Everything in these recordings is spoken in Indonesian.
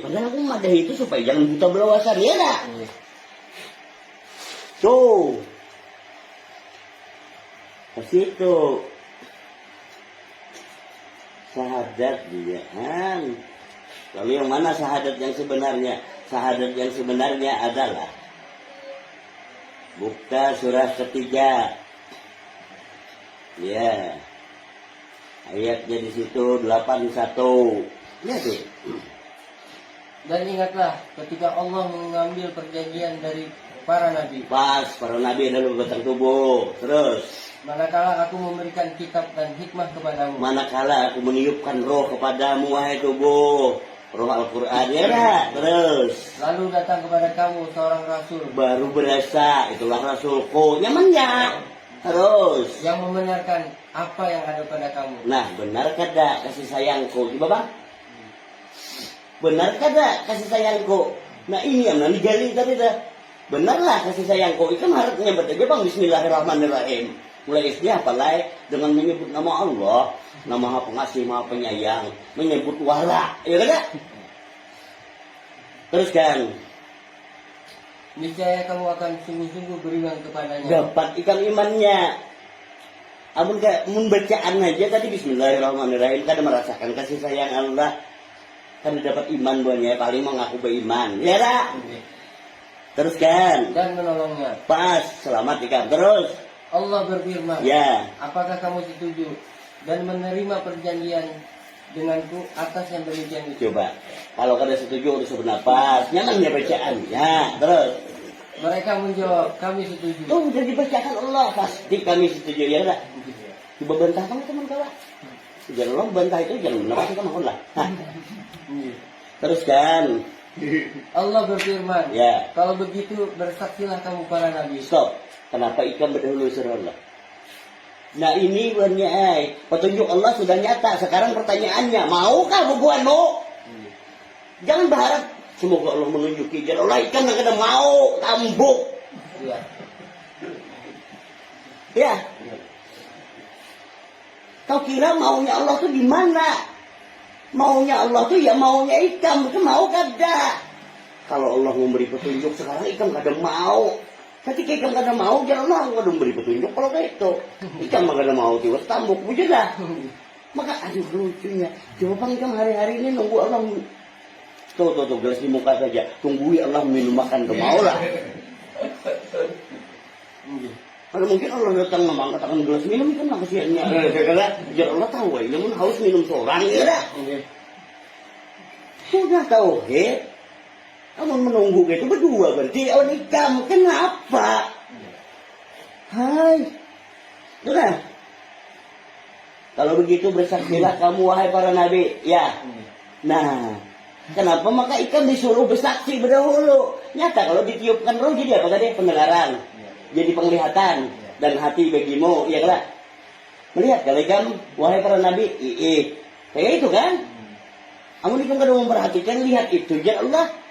Padahal aku madahi itu supaya jangan buta belawasan, ya dah. Tuh. Ke situ. Syahadat dia. Lalu yang mana syahadat yang sebenarnya? Syahadat yang sebenarnya adalah buka surah ketiga. Ya. Ayatnya di situ 81. Lihat tuh. Dan ingatlah ketika Allah mengambil perjanjian dari para nabi. Pas para nabi adalah batang tubuh. Terus. Manakala aku memberikan kitab dan hikmah kepadamu. Manakala aku meniupkan roh kepadamu wahai tubuh. Roh Al-Quran ya dah. Terus. Lalu datang kepada kamu seorang rasul. Baru berasa itulah rasulku. Nyamannya. Terus. Yang membenarkan apa yang ada pada kamu. Nah, benar kada kasih sayangku? Coba bang. Benar kada kasih sayangku? Nah ini yang digali tadi dah. Benarlah kasih sayangku. Itu harusnya betul bang. Bismillahirrahmanirrahim. Mulai istri apalagi dengan menyebut nama Allah, nama Maha Pengasih, Maha Penyayang, menyebut wala, ya kan? Terus kan, niscaya kamu akan sungguh-sungguh beriman kepadanya. dapat ikan imannya. Amun kayak membacaan aja tadi Bismillahirrahmanirrahim, kada merasakan kasih sayang Allah, kada dapat iman buahnya, paling mengaku beriman, ya tak? Terus kan, Dan menolongnya. pas selamat ikan terus. Allah berfirman, Ya. apakah kamu setuju dan menerima perjanjian denganku atas yang demikian itu? Coba, kalau kada setuju udah sebernapas, nyamannya bacaan, ya terus. Mereka menjawab, kami setuju. Tuh udah dibacakan Allah, pasti kami setuju, ya tak? Coba bantah kamu teman kawan. Jangan Allah bantah itu jangan kenapa kita makan lah. Terus kan, Allah berfirman, ya. kalau begitu bersaksilah kamu para nabi. Stop. Kenapa ikan berdahulu surah Allah? Nah ini buahnya, petunjuk Allah sudah nyata. Sekarang pertanyaannya, maukah bubuanmu? Jangan berharap semoga Allah menunjuki. Jangan Allah ikan yang kada mau tambuk. Ya. Ya. Kau kira maunya Allah tuh di mana? Maunya Allah tuh ya maunya ikan, itu mau kada. Kalau Allah memberi petunjuk sekarang ikan kada mau. Ketika ikan kada mau, jangan Allah kada memberi petunjuk kalau kayak itu. Ikan mah kada mau tiwas tambuk bujur lah. Maka aduh lucunya. Coba bang ikan hari-hari ini nunggu Allah. Tuh gelas di muka saja. Tunggu Allah minum makan ke mau lah. Kalau mungkin Allah datang memang katakan gelas minum kan kasihannya. Karena biar Allah tahu ini mun haus minum seorang ya dah. Sudah tahu kamu menunggu gitu berdua berarti awan ikam. Kenapa? Hai. Sudah. Kalau begitu bersaksilah kamu wahai para nabi. Ya. Nah. Kenapa maka ikan disuruh bersaksi berdahulu? Nyata kalau ditiupkan roh jadi apa tadi? Pendengaran. Jadi penglihatan. Dan hati bagimu. Ya kan? Melihat kalau ikan wahai para nabi. Kayak itu kan? Kamu ikan kada memperhatikan lihat itu. Ya Allah.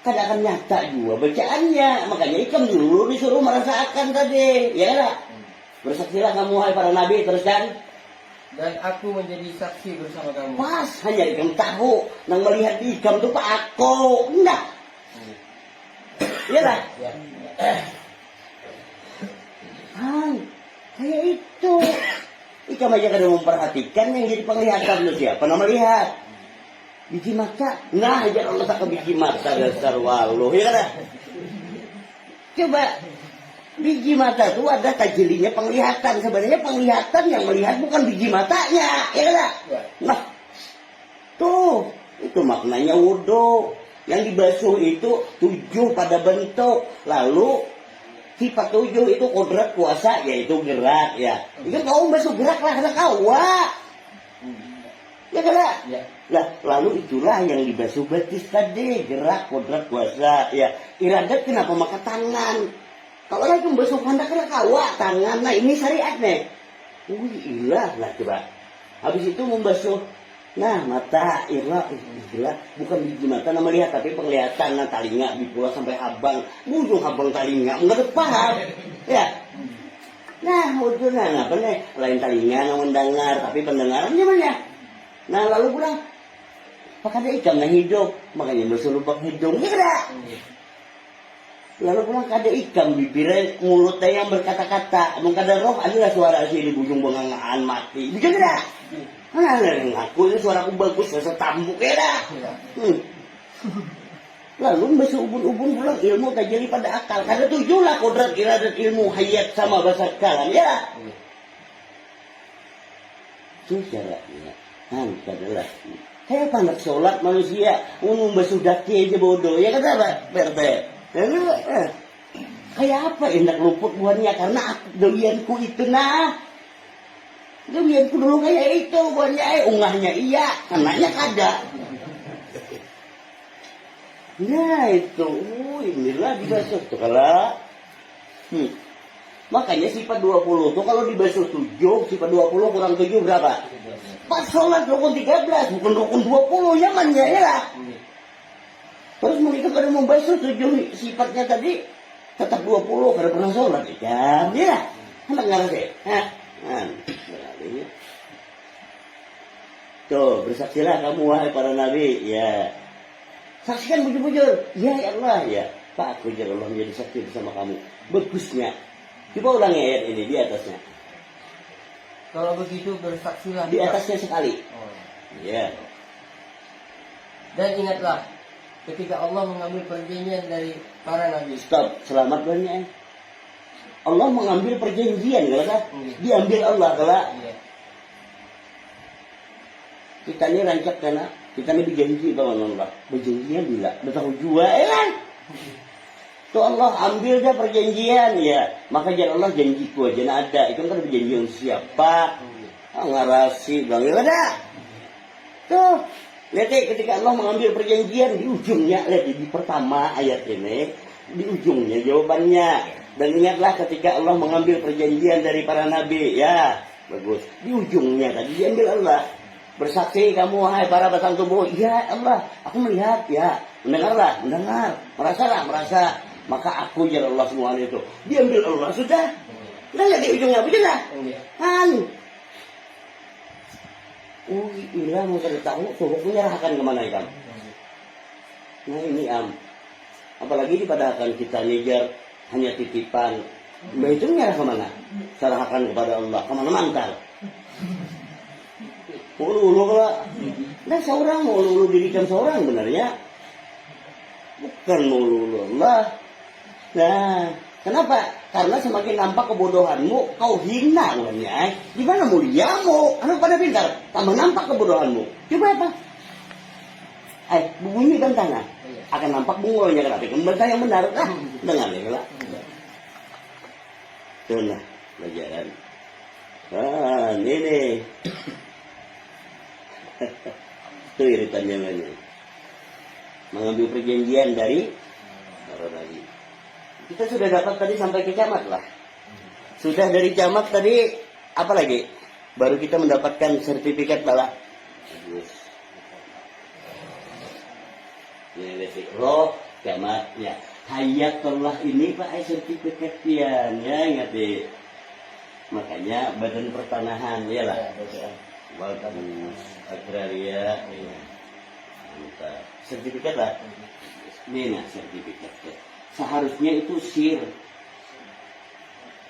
Kada akan nyata juga bacaannya. Makanya ikan dulu disuruh merasakan tadi. Ya kan? Bersaksilah kamu hai para nabi. Terus kan? Dan aku menjadi saksi bersama kamu. Pas hanya ikan tahu. Nang melihat ikan tuh pak aku. Enggak. Iya lah. Kayak itu. Ikan aja kada memperhatikan yang jadi penglihatan lu siapa nama lihat. Biji mata, nah aja Allah tak ke biji mata dasar waluh, ya kan? Coba biji mata itu ada tajilinya penglihatan. Sebenarnya penglihatan yang melihat bukan biji matanya, ya kan? Nah, tuh itu maknanya wudhu. Yang dibasuh itu 7 pada bentuk, lalu sifat 7 itu kodrat kuasa yaitu gerak ya. Itu kau basuh gerak lah karena kau ya kan? Ya. Lah, lalu itulah yang dibasuh batis tadi, gerak, kodrat, kuasa, ya. Iradat kenapa maka tangan? Kalau lagi membasuh pandak kena kawa tangan, nah ini syariat nih. Ilah lah coba. Habis itu membasuh, nah mata, ilah, bukan biji mata nama lihat tapi penglihatan, nah talinga, bipula sampai habang, ujung habang talinga, enggak paham, ya. Nah, ujungnya apa nih? Lain talinga, mendengar, tapi pendengarannya mana? Nah lalu pulang Maka ada ikan yang hidup, makanya basuh lubang hidung, ya kada? Lalu pulang kada ikan bibirnya mulutnya yang berkata-kata, emang kada roh adalah suara sini bujung bengangan mati, bisa kada? Aku ini suaraku bagus, rasa tambuk ya dah. Lalu basuh ubun-ubun pulang ilmu tak jadi pada akal, kada tujulah kodrat iradat ilmu hayat sama bahasa kalam ya. Itu caranya. Adalah kayak panak sholat manusia ngomong basuh daki aja bodoh ya kata Pak Berte. Kayak apa hendak luput buahnya karena doyanku itu nah. Doyanku dulu kayak itu buahnya ungahnya iya, kanaknya kada. Nah itu, inilah dibasuh tuh kalau. Makanya sifat 20 tuh kalau dibasuh 7, sifat 20 kurang 7 berapa? Pas sholat rukun 13, bukan rukun 20, nyamannya ya lah. Terus mereka kada membasuh 7 sifatnya tadi, tetap 20, kada pernah sholat ya. Ya, hendak ngerti? Tuh, bersaksilah kamu wahai para nabi, ya. Saksikan bujur-bujur, ya Allah, ya. Pak, aku jar Allah menjadi saksi bersama kamu. Bagusnya. Coba ulangi ayat ini di atasnya. Kalau begitu bersaksilah. Di atasnya sekali. Ya. Dan ingatlah, ketika Allah mengambil perjanjian dari para nabi. Stop, selamat banyak. Allah mengambil perjanjian, kalau kan? Diambil Allah, kalau. Kita ini rancak karena kita ini berjanji bahwa Allah berjanjian bila bertahu jua, kan? Tuh Allah ambil dah perjanjian ya, maka jangan Allah janjiku aja nah ada, itu kan perjanjian siapa? Ngarasi bang, ya ada. Tuh, lihat ketika Allah mengambil perjanjian di ujungnya, lihat di pertama ayat ini, di ujungnya jawabannya. Dan ingatlah ketika Allah mengambil perjanjian dari para nabi, ya bagus. Di ujungnya tadi diambil Allah. Bersaksi kamu wahai para batang tubuh, ya Allah, aku melihat ya, mendengar, merasalah, merasa. Maka aku ya Allah semua itu diambil Allah sudah. Udah lihat di ujungnya betul tak? Ilah mau cari tahu suruh menyerahkan kemana ikan? Nah ini apalagi dipadahkan kita ngejar hanya titipan. Nah itu menyerah kemana? Serahkan kepada Allah, kemana mantar? Ulu kalau nah seorang mau ulu dirikan seorang benarnya bukan ulu Allah. Nah, kenapa? Karena semakin nampak kebodohanmu, kau hina namanya. Gimana muliamu? Anak pada pintar, tambah nampak kebodohanmu. Coba apa? Bunyi kan tangan. Akan nampak bungolnya tapi kembali yang benar lah. Dengar ya lah. Tuh nah, pelajaran. Ini. Itu iritannya lagi. Mengambil perjanjian dari para nabi. Kita sudah dapat tadi sampai ke camat lah. Sudah dari camat tadi apa lagi? Baru kita mendapatkan sertifikat bala. Ini roh camat ya. Hayatullah ini Pak sertifikat pian ya ingat deh. Makanya badan pertanahan ya lah. Bagus agraria ya. Sertifikat lah. Ini nah sertifikatnya. Seharusnya itu sir.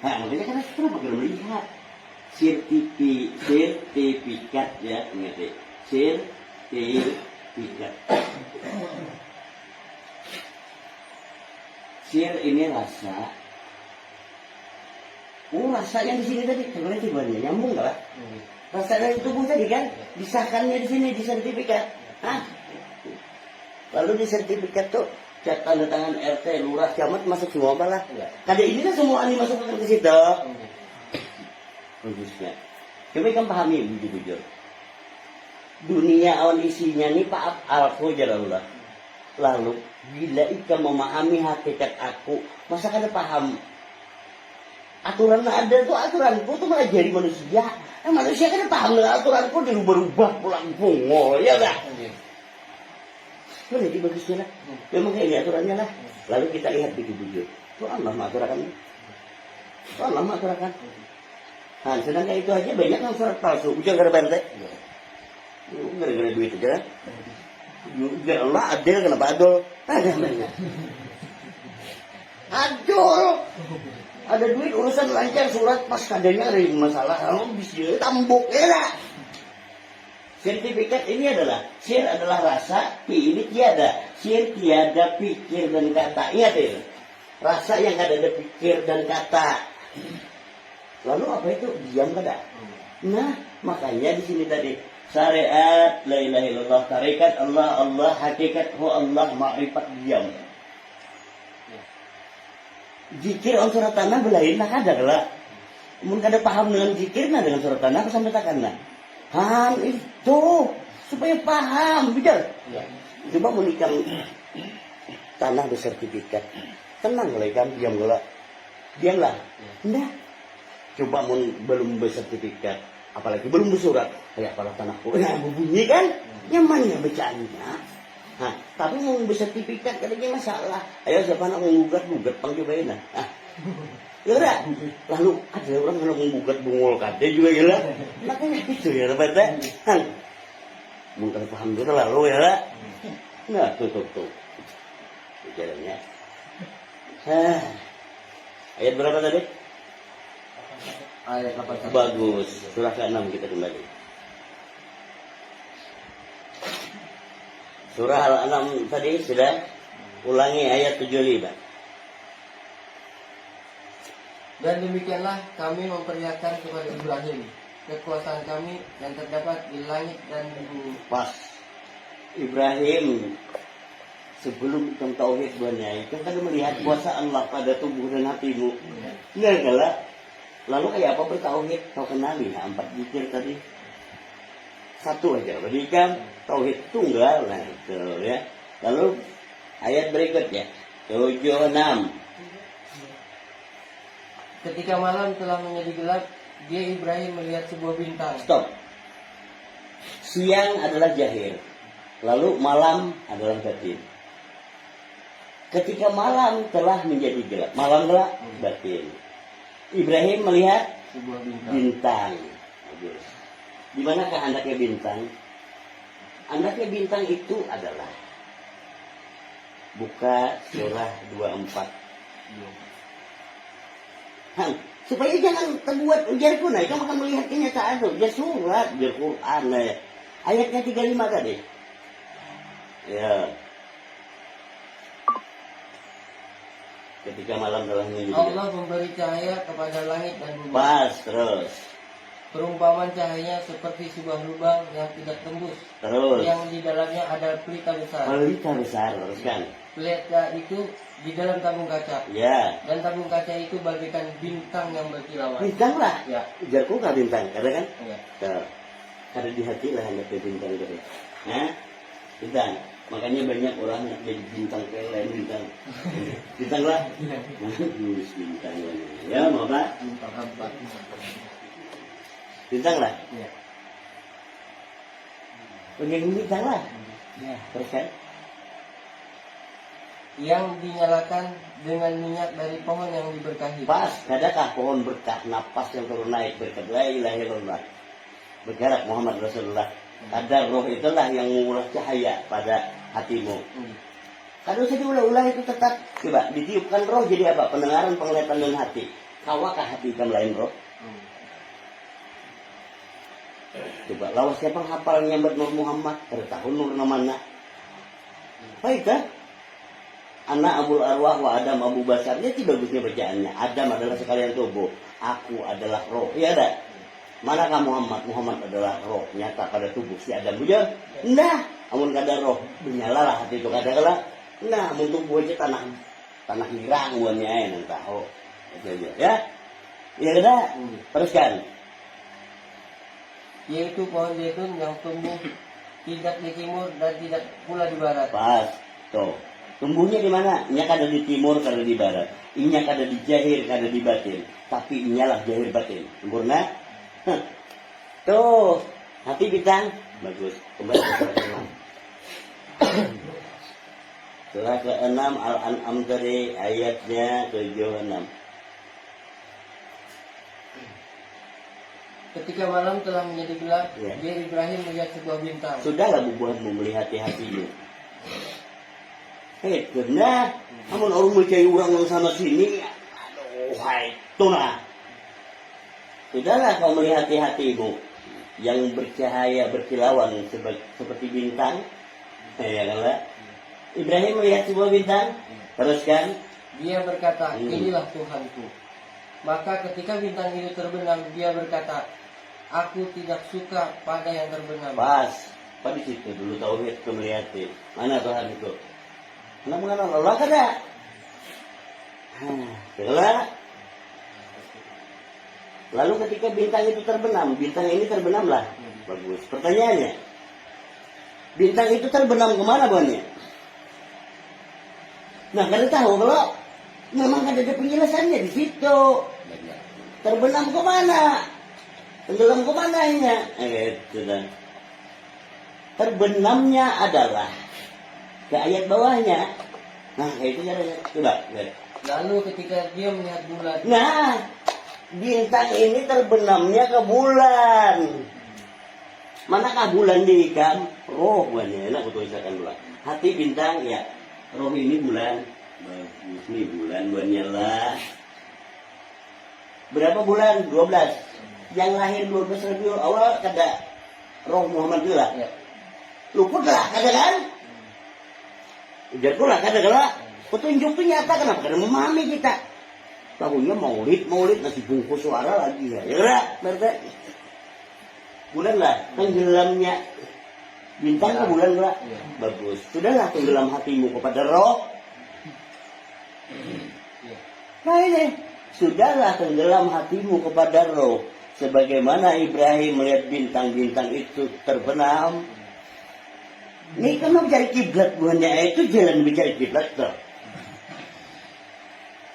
Nah, makanya kan kenapa kita melihat sertifikat ya, ingat sertifikat. Sir ini rasa. Rasanya di sini tadi, sebenarnya tiba-tiba nyambung nggak lah? Rasanya di tubuh tadi kan, disahkannya di sini di sertifikat. Lalu di sertifikat tuh tanda tangan RT, lurah, camat masuk semua apa lah? Kada ini kan semua ini masuk ke situ. Bagusnya. Coba ikan pahami bujur-bujur. Dunia awan isinya ini Pak Alko jarallah. Lalu bila ikan memahami hakikat aku, masa kada paham? Aturan ada tuh aturanku tuh melajari manusia. Manusia kada paham dengan aturanku dirubah-rubah pulang bungo, ya dah. Jadi bagusnya lah. Memang kayak ini aturannya lah. Lalu kita lihat bujur-bujur. Itu Allah mengaturakan. Itu Allah mengaturakan. Nah, sedangkan itu aja banyak yang surat palsu. Bujur gara-gara gara-gara duit aja kan. Ya Allah, adil kenapa adil? Adil. Ada duit urusan lancar surat pas kadenya ada masalah kalau bisa tambuk ya lah. Sertifikat ini adalah sir adalah rasa, pi ini tiada. Sir tiada pikir dan kata. Ingat ya. Rasa yang ada pikir dan kata. Lalu apa itu? Diam kada. Nah, makanya di sini tadi syariat la ilaha illallah, tarikat Allah, Allah hakikat Allah, makrifat diam. Zikir on surat tanah belain lah kada lah. Mun kada paham dengan zikir nah dengan surat tanah sampai takkan nah. Han itu supaya paham, betul. Ya. Coba menikam tanah bersertifikat. Tenang lah kan, diam lah. Diamlah. Nah, coba mun belum bersertifikat, apalagi belum bersurat, kayak apalah tanahku. Nah, berbunyi kan? Nyamannya bacaannya. Nah, tapi mau bersertifikat katanya masalah. Ayo siapa nak menggugat panggil bayi nah. Ya udah. Lalu ada orang kalau menggugat bungul kade juga ya lah. Makanya gitu ya Bapak. Kan. Mungkin paham dulu lalu ya lah. Nah, tuh. Bicaranya. Ayat berapa tadi? Ayat 8. Bagus. Surah ke-6 kita kembali. Surah Al-An'am tadi sudah ulangi ayat 75. Dan demikianlah kami memperlihatkan kepada Ibrahim kekuasaan kami yang terdapat di langit dan di bumi. Pas Ibrahim sebelum tentang tauhid banyak itu kan melihat kuasa Allah pada tubuh dan hatimu. Benar kalah. Lalu kayak apa bertauhid? Kau kenali 4 zikir tadi. Satu aja berikan tauhid tunggal nah itu ya. Lalu ayat berikutnya 76. Ketika malam telah menjadi gelap, dia Ibrahim melihat sebuah bintang. Stop. Siang adalah zahir, lalu malam adalah batin. Ketika malam telah menjadi gelap, malam gelap batin. Ibrahim melihat Sebuah bintang. Bagus. Di manakah andaknya bintang? Andaknya bintang itu adalah buka surah 24. Supaya jangan terbuat ujar kuna, kamu akan melihat kenyataan itu. Dia surat, dia Quran ya. Ayatnya 35 tadi. Ya. Ketika malam telah menjadi Allah memberi cahaya kepada langit dan bumi. pas terus. Perumpamaan cahayanya seperti sebuah lubang yang tidak tembus, Terus. yang di dalamnya ada pelita besar. Pelita besar teruskan. Pelita itu di dalam tabung kaca, Ya. dan tabung kaca itu bagaikan bintang yang berkilauan. Bintang lah. Ya, Ujarku nggak bintang, ada kan? ya. Ada di hati lah hendak bintang gitu. Nah, bintang. Makanya banyak orang yang jadi bintang kayak lain bintang. Bintang lah. Bagus bintang. Ya, mau Pak? Bintang apa? Bintang lah. Ya. Pengen bintang lah. Ya, terus kan? Yang dinyalakan dengan minyak dari pohon yang diberkahi. Pas, adakah pohon berkah napas yang turun naik berkat la ilaha illallah. Bergerak Muhammad Rasulullah. Kadar roh itulah yang mengulas cahaya pada hatimu. Kalau saya diulah-ulah itu tetap coba ditiupkan roh jadi apa? Pendengaran, penglihatan dan hati. Kawakah hati kamu lain roh? Coba lawas siapa hafal nyambat Nur Muhammad pada tahun Nur namanya. Baik kan? Anak Abul Arwah wa Adam Abu Basar. Dia tidak bagusnya bacaannya. Adam adalah sekalian tubuh. Aku adalah roh. Iya ada. Manakah Muhammad? Muhammad adalah roh nyata pada tubuh si Adam. Bujur? Nah, amun kada roh menyalalah hati itu kada kala. Nah, amun tubuh aja tanah hirang buannya nang tahu. Itu ya. Iya kada? Teruskan. Yaitu pohon zaitun yang tumbuh tidak di timur dan tidak pula di barat. Pas. Tuh. Tumbuhnya di mana? Inyak ada di timur, kada di barat. Inyak ada di jahir, kada di batin. Tapi inyalah jahir batin. Sempurna? Tuh, hati bintang. Bagus. Kembali ke surah ke-6. Surah ke-6 Al-An'am tadi ayatnya 76. Ketika malam telah menjadi gelap, Ya. dia Ibrahim melihat sebuah bintang. Sudahlah bubuhanmu melihat hatimu. Kena, namun orang mencari orang yang sama sini, aduh, hai, itu nah. Sudahlah kau melihat hatimu yang bercahaya berkilauan seperti bintang, ya kan lah. Ibrahim melihat sebuah bintang, teruskan. Dia berkata, inilah Tuhanku. Maka ketika bintang itu terbenam, dia berkata, aku tidak suka pada yang terbenam. Pas, di situ dulu tauhid itu melihat mana Tuhan itu. Mana mengenal Allah kada? Jelas. Lalu ketika bintang itu terbenam, bintang ini terbenamlah. Bagus. Pertanyaannya, bintang itu terbenam kemana buahnya? Nah, kada tahu kalau memang ada penjelasannya di situ. Terbenam kemana? Tenggelam kemananya? Itu dah. Terbenamnya adalah ke ayat bawahnya. Nah, itu caranya. Coba. Lalu ketika dia melihat bulan, Nah, bintang ini terbenamnya ke bulan. Manakah bulan diikam? Roh bulannya. Enak aku tuliskan dulu. Hati bintang ya. Roh ini bulan. Bagus nih bulan bulannya lah. Berapa bulan? 12. Yang lahir 12 Rabiul Awal kada roh Muhammad lah. ya, Luput lah kada kan? Ujar pula kada lah. Petunjuk itu nyata, kenapa kada memahami kita? Tahunya maulid nasi bungkus suara lagi ya. Ya enggak? Berarti bulan lah tenggelamnya bintang ke bulan lah. Ya. Bagus. Sudahlah tenggelam hatimu kepada roh. ya. Nah ini, sudahlah tenggelam hatimu kepada roh. Sebagaimana Ibrahim melihat bintang-bintang itu terbenam. Ini kan mau mencari kiblat buahnya itu jalan mencari kiblat tuh.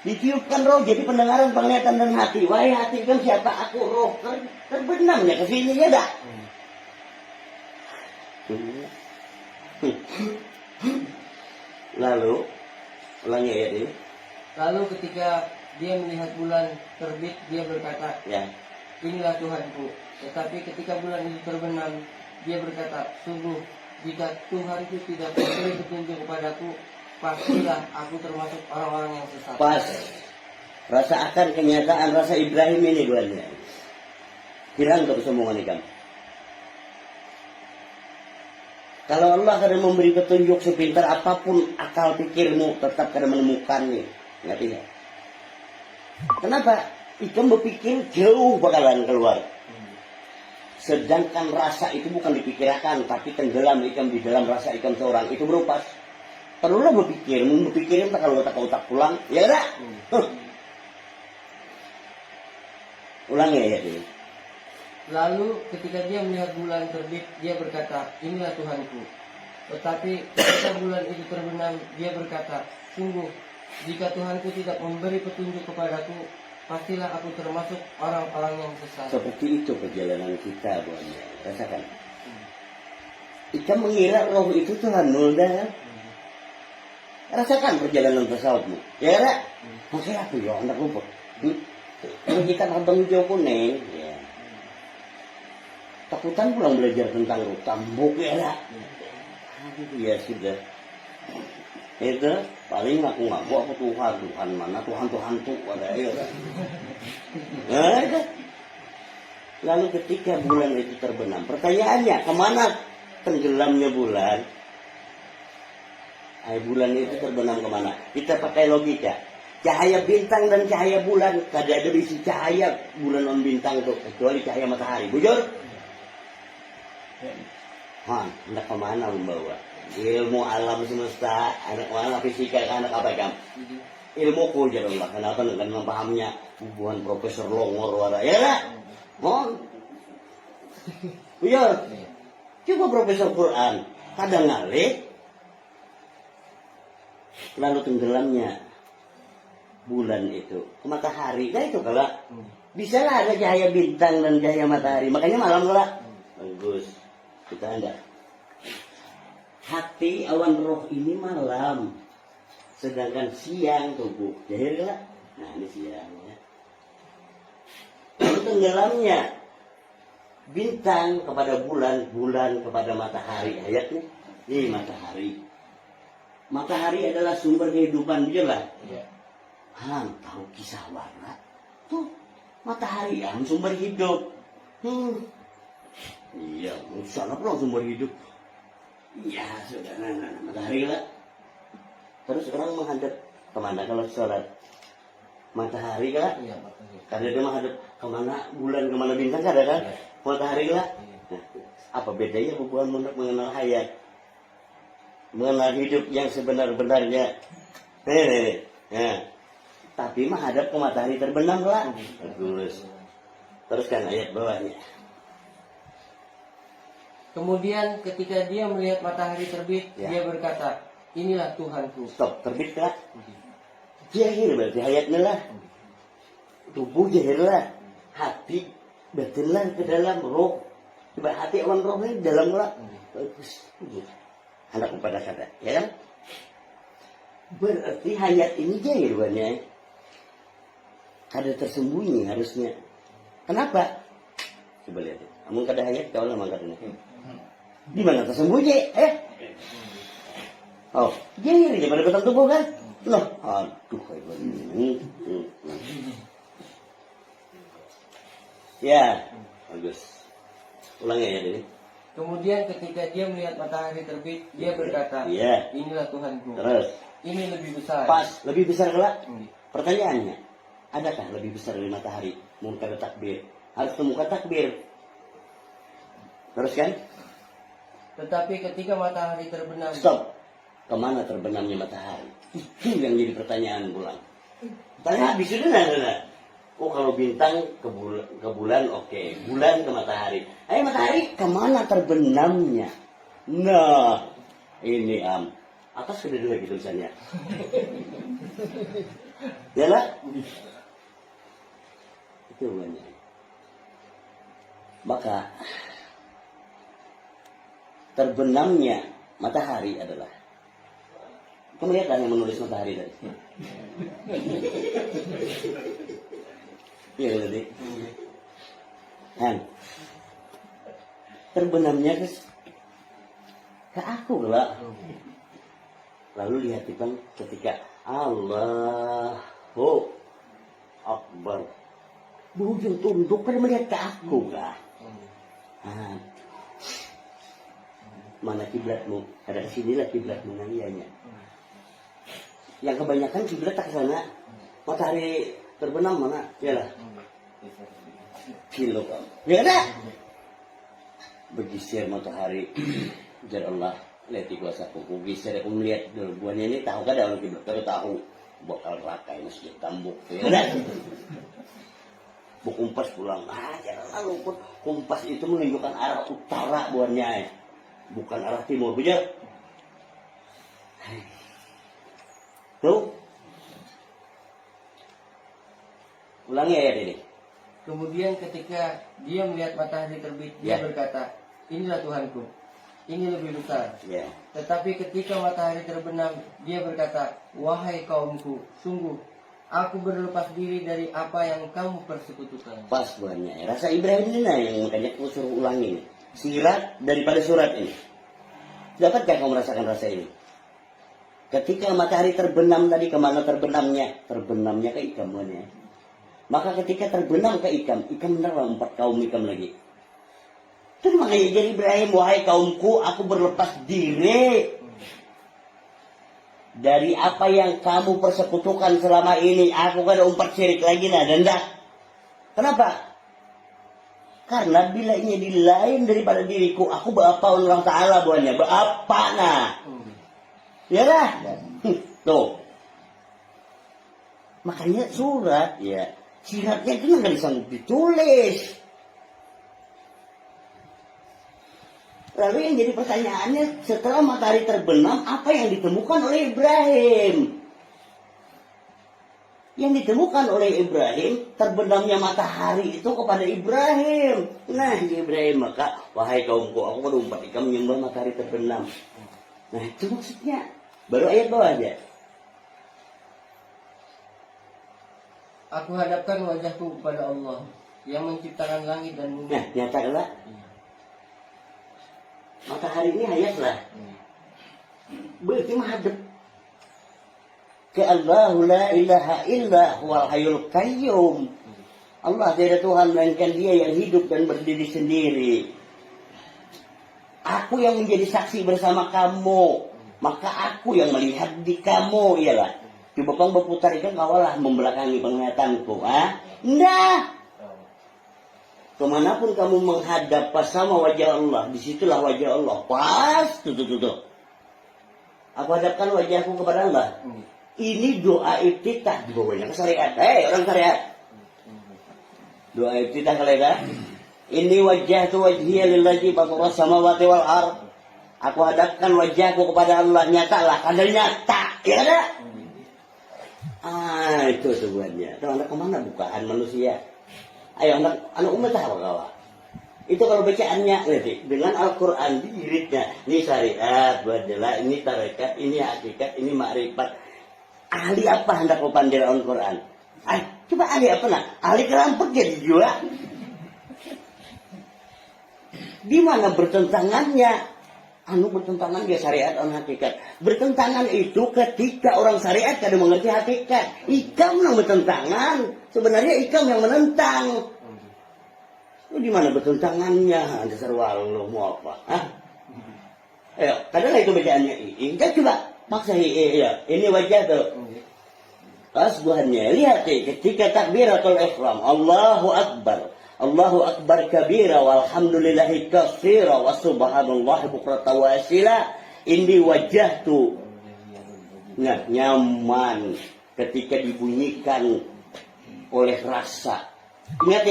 Ditiupkan roh jadi pendengaran, penglihatan dan hati. Wahai hati kan siapa aku roh terbenamnya ke sini ya dah. Lalu ulangi ayat ini. Lalu ketika dia melihat bulan terbit, dia berkata, Ya. inilah Tuhanku. Tetapi ketika bulan itu terbenam, dia berkata, sungguh jika Tuhanku tidak memberi petunjuk kepadaku, pastilah aku termasuk orang-orang yang sesat. Pas rasakan kenyataan rasa Ibrahim ini bulannya. Hilang tuh kesombongan ikan. Kalau Allah akan memberi petunjuk sepintar apapun akal pikirmu tetap akan menemukannya. Ngerti ya? Kenapa? Ikan berpikir jauh bakalan keluar. Sedangkan rasa itu bukan dipikirkan, tapi tenggelam ikan di dalam rasa ikan seorang itu berupas. Perlulah berpikirin tak kalau otak pulang, ya enggak? Ulangi ya ini. Lalu ketika dia melihat bulan terbit, dia berkata, inilah Tuhanku. Tetapi ketika bulan itu terbenam, dia berkata, sungguh jika Tuhanku tidak memberi petunjuk kepadaku, pastilah aku termasuk orang-orang yang sesat. Seperti itu perjalanan kita, buahnya. Rasakan. Ikan mengira roh itu Tuhan dah. Rasakan perjalanan tasawufmu. Ya enggak? Makanya aku ya anak lupa. Kalau kita abang hijau kuning, ya. Takutan pulang belajar tentang roh tambuk ya enggak? Ya sudah. Itu paling ngaku-ngaku aku Tuhan mana Tuhan tuh ada ya. Nah, itu. Lalu ketika bulan itu terbenam, pertanyaannya kemana tenggelamnya bulan? Bulan itu terbenam kemana? Kita pakai logika. Cahaya bintang dan cahaya bulan tidak ada isi cahaya bulan non bintang itu kecuali cahaya matahari. Bujur? Hendak kemana membawa? Ilmu alam semesta, anak mana fisika, anak apa kamu? Ilmu ku jadi Allah. Kenapa nggak memahaminya? Hubungan Profesor Longor wara, ya lah. Bujur? Coba Profesor Quran, kadang ngalih. Lalu tenggelamnya bulan itu ke matahari. Nah itu kalau bisa lah ada cahaya bintang dan cahaya matahari. Makanya malam lah. Bagus. Kita enggak. Hati awan roh ini malam. Sedangkan siang tubuh. Jahil lah. Nah ini siangnya. Lalu tenggelamnya bintang kepada bulan, bulan kepada matahari. Ayatnya ini matahari. Matahari adalah sumber kehidupan, betul lah. Iya. Hang tahu kisah warna tuh matahari yang sumber hidup. Iya, salah pula sumber hidup. Iya, sudah, matahari lah. Terus orang menghadap kemana kalau sholat? Matahari lah. Iya, matahari. Karena dia menghadap kemana bulan, kemana bintang ada kan? Iya. Matahari lah. Nah, apa bedanya hubungan mengenal hayat? Mengenal hidup yang sebenar-benarnya. Nah, tapi menghadap ke matahari terbenam lah. Bagus. Teruskan ayat bawahnya. Kemudian ketika dia melihat matahari terbit, Ya. dia berkata, inilah Tuhanku. Stop, terbit lah. Jahil berarti hayatnya lah. Tubuh jahil lah. Hati batin lah ke dalam roh. Coba hati awan roh ini dalam lah. Bagus. Anak kepada kata, ya kan? Berarti hayat ini jahil banyak. Ada tersembunyi harusnya. Kenapa? Coba lihat. Kamu kada hayat kau lah mangkatnya. Di mana tersembunyi? Oh, jahil aja pada ketemu tubuh kan? Loh, aduh kayak begini. Ya, bagus. Ulangi ya ini. Kemudian ketika dia melihat matahari terbit, dia berkata, Iya. inilah Tuhanku. Terus, Ini lebih besar. pas lebih besar kelak. Hmm. Pertanyaannya, adakah lebih besar dari matahari? Munkar takbir. Harus temukan takbir. Terus kan? Tetapi ketika matahari terbenam, Stop. Kemana terbenamnya matahari? Itu yang jadi pertanyaan pulang. Tanya habis sudah nah. Oh kalau bintang ke bulan oke. Bulan ke matahari. Ayo matahari kemana terbenamnya? Nah, ini atas sudah dua gitu tulisannya. Yalah. Itu banyak. Maka terbenamnya matahari adalah. Kamu lihatlah yang menulis matahari tadi. Iya tadi. Kan. Terbenamnya ke aku lah. Lalu lihat kan ketika Allahu Akbar. Berujung tunduk kan melihat ke aku kan. Mana kiblatmu? Ada sinilah kiblatmu nanyanya. Yang kebanyakan kiblat tak ke sana. Matahari terbenam mana? Yalah. Kilo kan. Ya ada. Bergisir matahari. Jar Allah. Lihat kuasa aku geser aku melihat buahnya ini tahu kan ada orang kiblat kalau tahu bakal rakai masjid tambuk. Ya ada. Kumpas pulang. Jangan lupa kumpas itu menunjukkan arah utara buahnya. Bukan arah timur, betul? Tuh. Ulangi ayat ini. kemudian ketika dia melihat matahari terbit, Ya. dia berkata, inilah Tuhanku. Ini lebih besar. Ya. Tetapi ketika matahari terbenam, dia berkata, wahai kaumku, sungguh aku berlepas diri dari apa yang kamu persekutukan. Pas buahnya. Rasa Ibrahim ini nah yang makanya aku suruh ulangi nih. Sirat daripada surat ini. Dapatkah kamu merasakan rasa ini? Ketika matahari terbenam tadi, kemana terbenamnya? Terbenamnya ke ikamnya. Maka ketika terbenam ke ikam menerang 4 kaum ikam lagi. Terus makanya jadi Ibrahim, wahai kaumku, aku berlepas diri dari apa yang kamu persekutukan selama ini. Aku kan umpat syirik lagi nah, dan dah. Kenapa? Karena bila ini di lain daripada diriku, aku berapa Allah Ta'ala buahnya, berapa nah. Ya lah. Tuh. Makanya surat, ya. Siratnya itu nggak disanggup ditulis. Lalu yang jadi pertanyaannya, setelah matahari terbenam, apa yang ditemukan oleh Ibrahim? Yang ditemukan oleh Ibrahim, terbenamnya matahari itu kepada Ibrahim. Nah, Ibrahim, maka, wahai kaumku, aku berumpat ikan menyembah matahari terbenam. Nah, itu maksudnya. Baru ayat bawah aja. Aku hadapkan wajahku kepada Allah yang menciptakan langit dan bumi. Nah, nyatakanlah. Iya. Matahari ini hayatlah. Iya. Berarti menghadap ke Allahu la ilaha illa huwal hayyul qayyum. Allah tidak Tuhan melainkan Dia yang hidup dan berdiri sendiri. Aku yang menjadi saksi bersama kamu, maka aku yang melihat di kamu, iyalah. Coba kamu berputar itu kawalah membelakangi penglihatanku, Nah, kemanapun kamu menghadap pas sama wajah Allah, disitulah wajah Allah. Pas, tuh. Aku hadapkan wajahku kepada Allah. Ini doa iftitah di bawahnya ke syariat. Orang syariat. Doa iftitah kalian. Ini wajah tu wajhiya lillahi fatara samawati wal ard. Aku hadapkan wajahku kepada Allah, nyatalah, kadang nyata, ya ada. Itu sebenarnya. Tahu anak kemana bukaan manusia? Ayo anak umat tahu kawan. Itu kalau bacaannya nanti dengan Al-Quran di iritnya. Ini syariat, badalah, ini tarekat, ini hakikat, ini makrifat. Ahli apa hendak kau pandai Al-Quran? Coba ahli apa nak? Ahli kerampok jadi juga. Di mana bertentangannya? Bertentangan dia syariat dan hakikat. Bertentangan itu ketika orang syariat kada mengerti hakikat. Ikam yang bertentangan. Sebenarnya ikam yang menentang. Di mana bertentangannya? Dasar walung mau apa? Ayo, kadang itu bacaannya. Kita coba maksa ya. Ini wajah tuh. Asbuhannya lihat ketika takbiratul ihram, Allahu Akbar. Allahu Akbar kabira walhamdulillahi katsira wa subhanallahi bukratan wa asila. Ini wajah tuh. Nah, nyaman ketika dibunyikan oleh rasa. Ingat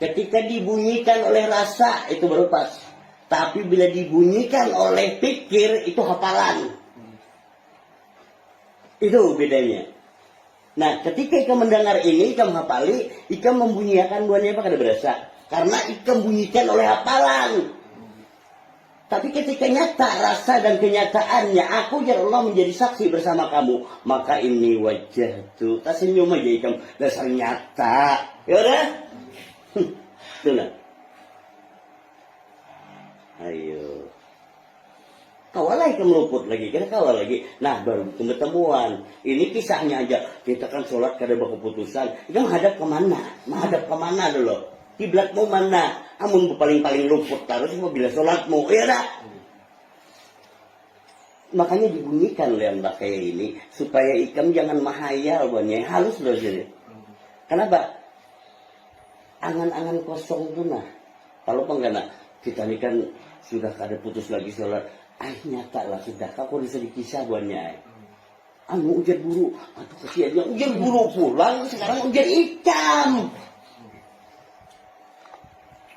ketika dibunyikan oleh rasa itu baru pas. Tapi bila dibunyikan oleh pikir itu hafalan. Itu bedanya. Nah, ketika ikam mendengar ini, ikam hafali, ikam membunyikan duanya apa kada berasa. Karena ikam bunyikan oleh hafalan. Tapi ketika nyata rasa dan kenyataannya, aku ya Allah menjadi saksi bersama kamu. Maka ini wajah tuh, tak senyum aja ikam dasar nyata. Ya udah? Tuh lah. Ayo. Kawal lagi meluput lagi, kita kawal lagi. Nah, baru ketemuan. Ini kisahnya aja. Kita kan sholat kada berkeputusan. Kita menghadap kemana? Menghadap kemana dulu? Kiblatmu mana? Amun paling-paling luput terus bila sholatmu. Ya dah. Makanya dibunyikan oleh yang kayak ini supaya ikam jangan mahayal banyak halus loh jadi. Kenapa? Angan-angan kosong tuh nah. Kalau penggana kita ini kan sudah kada putus lagi sholat. Nyata lah sudah, kau bisa dikisah buahnya. Ujar buru, kesiannya ujar buru pulang, sekarang ujar ikan.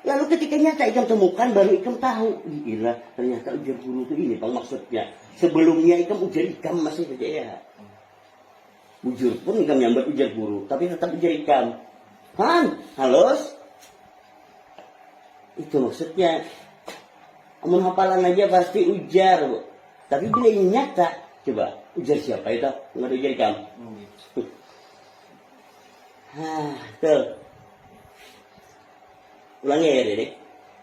Lalu ketika nyata ikan temukan, baru ikan tahu. Gila, ternyata ujar buru itu ini bang maksudnya. Sebelumnya ikan ujar ikan masih percaya. Ujur pun ikan nyambat ujar buru, tapi tetap ujar ikan. Halus? Itu maksudnya. Amun hafalan aja pasti ujar, Bu. Tapi bila ini nyata, coba ujar siapa itu? Nggak ada ujar kamu. Tuh. Ulangi ya, Dede.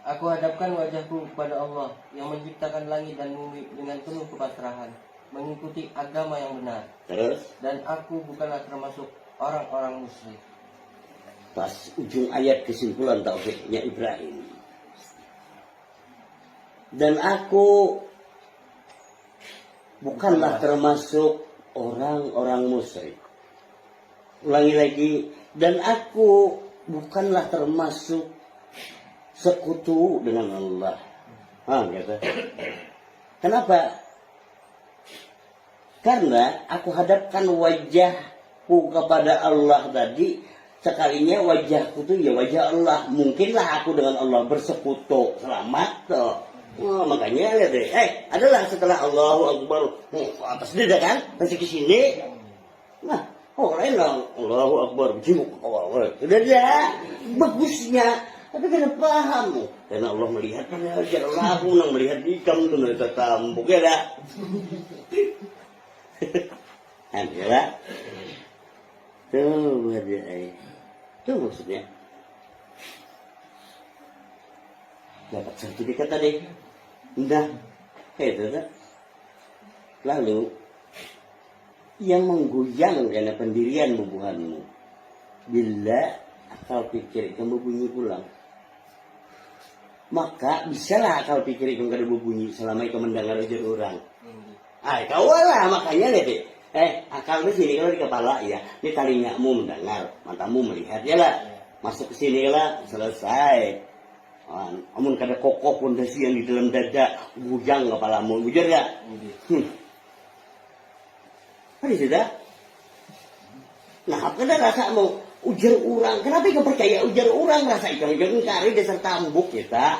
Aku hadapkan wajahku kepada Allah yang menciptakan langit dan bumi dengan penuh kepasrahan, mengikuti agama yang benar. Terus? Dan aku bukanlah termasuk orang-orang musyrik. Pas ujung ayat kesimpulan tauhidnya Ibrahim. Dan aku bukanlah termasuk orang-orang musyrik. Ulangi lagi. Dan aku bukanlah termasuk sekutu dengan Allah. Gitu. Kenapa? Karena aku hadapkan wajahku kepada Allah tadi. Sekalinya wajahku itu ya wajah Allah. Mungkinlah aku dengan Allah bersekutu. Selamat tuh. Makanya lihat deh, adalah setelah Allahu Akbar atas dada kan, masih ke sini. Nah, lain lah Allahu Akbar jimuk awal. Sudah ada bagusnya, tapi kena paham. Karena Allah melihat kan ajar Allah nang melihat ikam tu nak tambuk ya dah. Adalah tuh berjaya. Itu maksudnya. Dapat sertifikat tadi. Nah, kayak itu kan. Lalu yang menggoyang karena pendirian bubuhanmu, bila akal pikir kamu bunyi pulang, maka bisalah akal pikir kamu kada berbunyi selama itu mendengar ujar orang. Kau lah makanya lihat akal di sini kalau di kepala ya, di telingamu mendengar, matamu melihat ya lah, masuk ke sini lah, selesai. Amun kada kokoh pondasi yang di dalam dada, bujang kepalamu, bujur ya. Ada sudah. Nah, apa dah rasamu ujar orang? Kenapa kau percaya ujar orang? Rasa ikan cari dasar tambuk kita.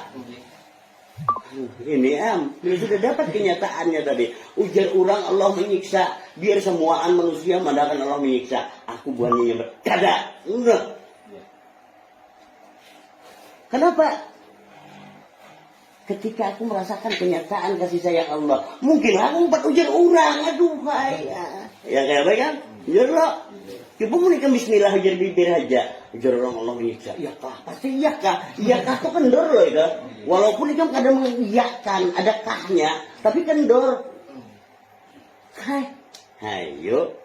Ini bila sudah dapat kenyataannya tadi, ujar orang Allah menyiksa, biar semuaan manusia mendakan Allah menyiksa. Aku buahnya berkada. Enggak. Kenapa? Ketika aku merasakan kenyataan kasih sayang Allah, mungkin aku empat ujar orang. Aduh, ya kayak apa kan? Ujar lo. Coba menikah bismillah ujar bibir aja. Ujar orang Allah menyiksa. Iya kah? Pasti iya kah? Iya kah itu kendor loh itu. Walaupun itu kadang mengiyakan, ada kahnya, tapi kendor. Hayo.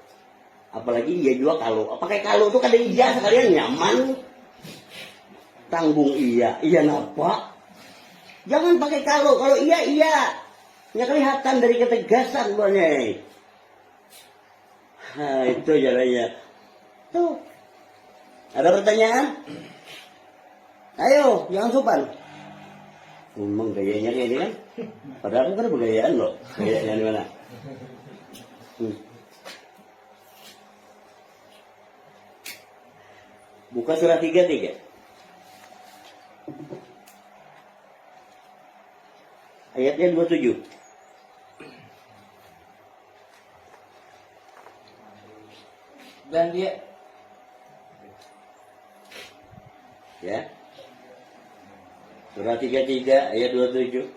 Apalagi iya juga kalau. Pakai kalau itu kadang iya sekalian nyaman. Tanggung iya. Iya napa? Jangan pakai kalau iya. Ya kelihatan dari ketegasan buahnya. Itu jalannya. Tuh. Ada pertanyaan? Ayo, jangan sopan. Memang gayanya kayak ini kan. Padahal aku kan bergayaan loh. Gayanya di mana? Buka surah 33. Ayatnya 27. Dan dia ya. Surah 33 ayat 27.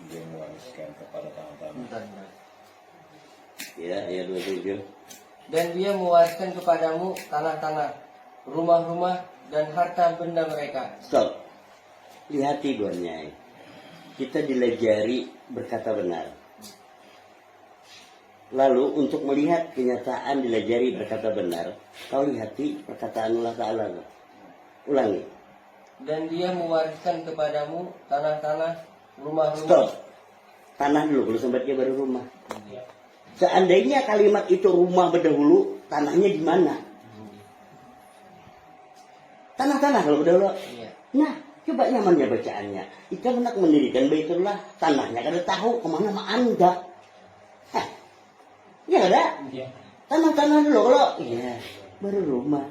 Dia mewariskan kepada tangan-tangan. Ya, ayat 27. Dan dia mewariskan kepadamu tanah-tanah, rumah-rumah, dan harta benda mereka. Stop. Lihati duanya. Kita dilajari berkata benar. Lalu untuk melihat kenyataan dilajari berkata benar, kau lihati perkataan Allah Ta'ala. Ulangi. Dan dia mewariskan kepadamu tanah-tanah, rumah-rumah. Stop. Tanah dulu, kalau sembatnya baru rumah. Seandainya kalimat itu rumah berdahulu, tanahnya di mana? Tanah-tanah kalau berdahulu. Iya. Nah, coba nyamannya bacaannya. Kita hendak mendirikan Baitullah, tanahnya kada tahu kemana mah anda. Iya kada? Iya. Tanah-tanah dulu kalau. Iya, baru rumah.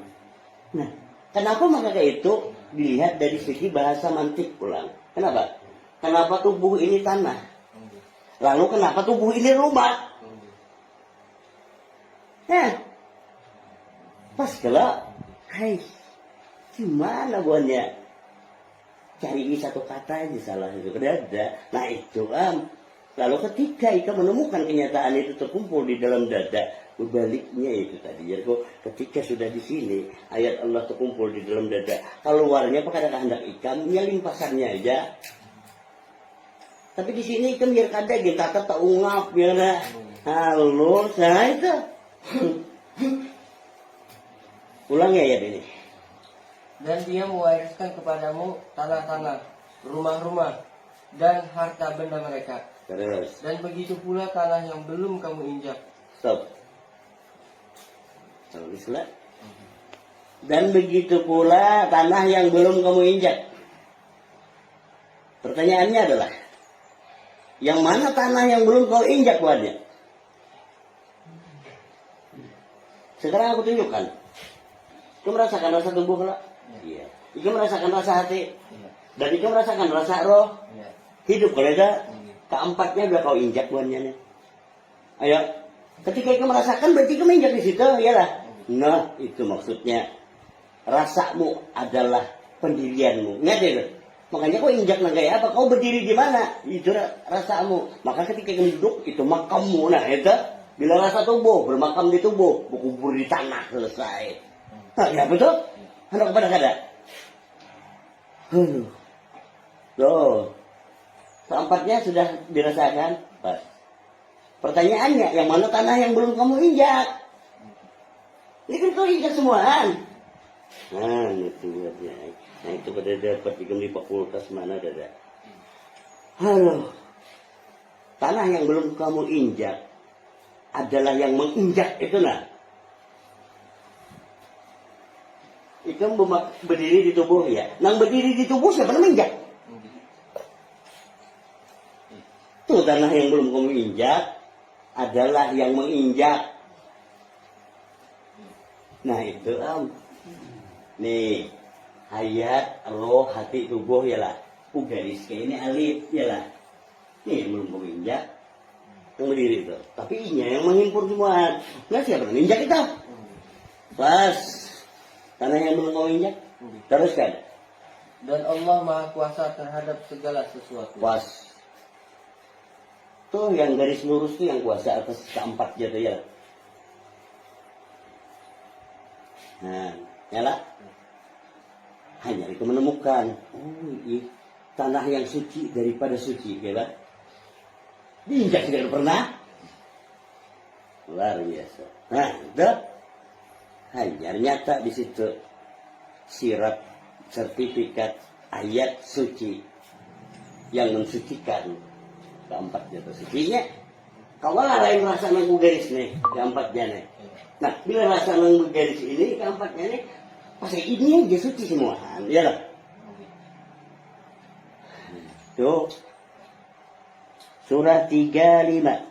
Nah, kenapa maka kayak itu dilihat dari segi bahasa mantik ulang? Kenapa? Kenapa tubuh ini tanah? Lalu kenapa tubuh ini rumah? Pas kalau, hai, gimana buahnya? Cari satu kata aja salah itu ada. Nah itu lalu ketika kita menemukan kenyataan itu terkumpul di dalam dada, berbaliknya itu tadi. Jadi ketika sudah di sini ayat Allah terkumpul di dalam dada, keluarnya pakai kehendak ikan, ya limpasannya aja. Tapi di sini ikan biar kada kita tak ungap ya na. Halo, saya itu. Ulangi ayat ini. Dan dia mewariskan kepadamu tanah-tanah, rumah-rumah, dan harta benda mereka. Terus. Dan begitu pula tanah yang belum kamu injak. Stop. Tulislah. Dan begitu pula tanah yang belum kamu injak. Pertanyaannya adalah, yang mana tanah yang belum kau injak buatnya? Sekarang aku tunjukkan. Kau merasakan rasa tubuh kalau? Iya. Kau merasakan rasa hati. Iya. Dan kau merasakan rasa roh. Iya. Hidup kalau ada. Keempatnya udah kau injak buahnya nih. Ayo. Ketika kau merasakan berarti kau injak di situ, iyalah. Nah, itu maksudnya. Rasamu adalah pendirianmu. Ingat itu. Makanya kau injak naga apa? Kau berdiri di mana? Itu rasamu. Maka ketika kau duduk itu makammu. Nah, itu bila rasa tubuh bermakam di tubuh, berkubur di tanah selesai. Hah, ya betul? Anak kepada kada. Loh, keempatnya sudah dirasakan. Pas. Pertanyaannya, yang mana tanah yang belum kamu injak? Ini kan kau injak semuaan. Nah, itu buatnya. Nah, itu pada dapat di fakultas mana ada. Halo. Tanah yang belum kamu injak adalah yang menginjak itu nah. Itu berdiri di tubuh ya. Nang berdiri di tubuh siapa yang menginjak? Tuh tanah yang belum kamu injak adalah yang menginjak. Nah itu nih hayat, roh, hati, tubuh ya lah. Garis kayak ini alif ya lah. Nih yang belum kamu injak yang berdiri itu. Tapi inya yang menghimpun semua. Nggak siapa yang injak kita? Pas tanah yang belum kamu injak. Teruskan. Dan Allah Maha Kuasa terhadap segala sesuatu. Pas. Tuh yang garis lurus tuh yang kuasa atas keempat gitu ya. Nah, nyala. Hanya itu menemukan. Tanah yang suci daripada suci, ya kan? Diinjak tidak pernah. Luar biasa. Nah, itu hanya nyata di situ sirat sertifikat ayat suci yang mensucikan keempatnya itu sucinya. Kalau lain rasa nanggu garis nih keempatnya nih. Nah, bila rasa nanggu garis ini keempatnya nih, pasti ini aja suci semua, ya lah. Tuh surah 35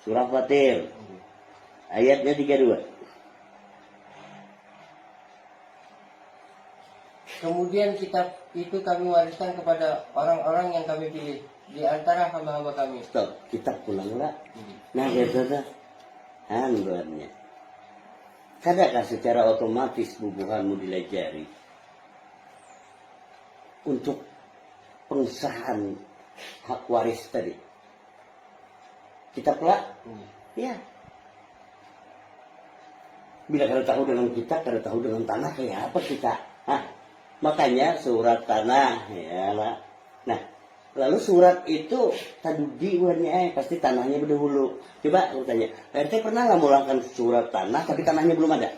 surah Fatir ayatnya 32. Kemudian kitab itu kami wariskan kepada orang-orang yang kami pilih di antara hamba-hamba kami. Stop, kitab pulang lah. Nah, itu tuh handlenya. Adakah secara otomatis bubuhanmu dilajari untuk pengesahan hak waris tadi? Kitab lah? Ya. Bila kada tahu dengan kitab, kada tahu dengan tanah, kayak apa kita? Hah? Makanya surat tanah, ya lah. Nah, lalu surat itu tadudi buatnya, pasti tanahnya berdahulu. Coba aku tanya, RT pernah nggak mulakan surat tanah tapi tanahnya belum ada?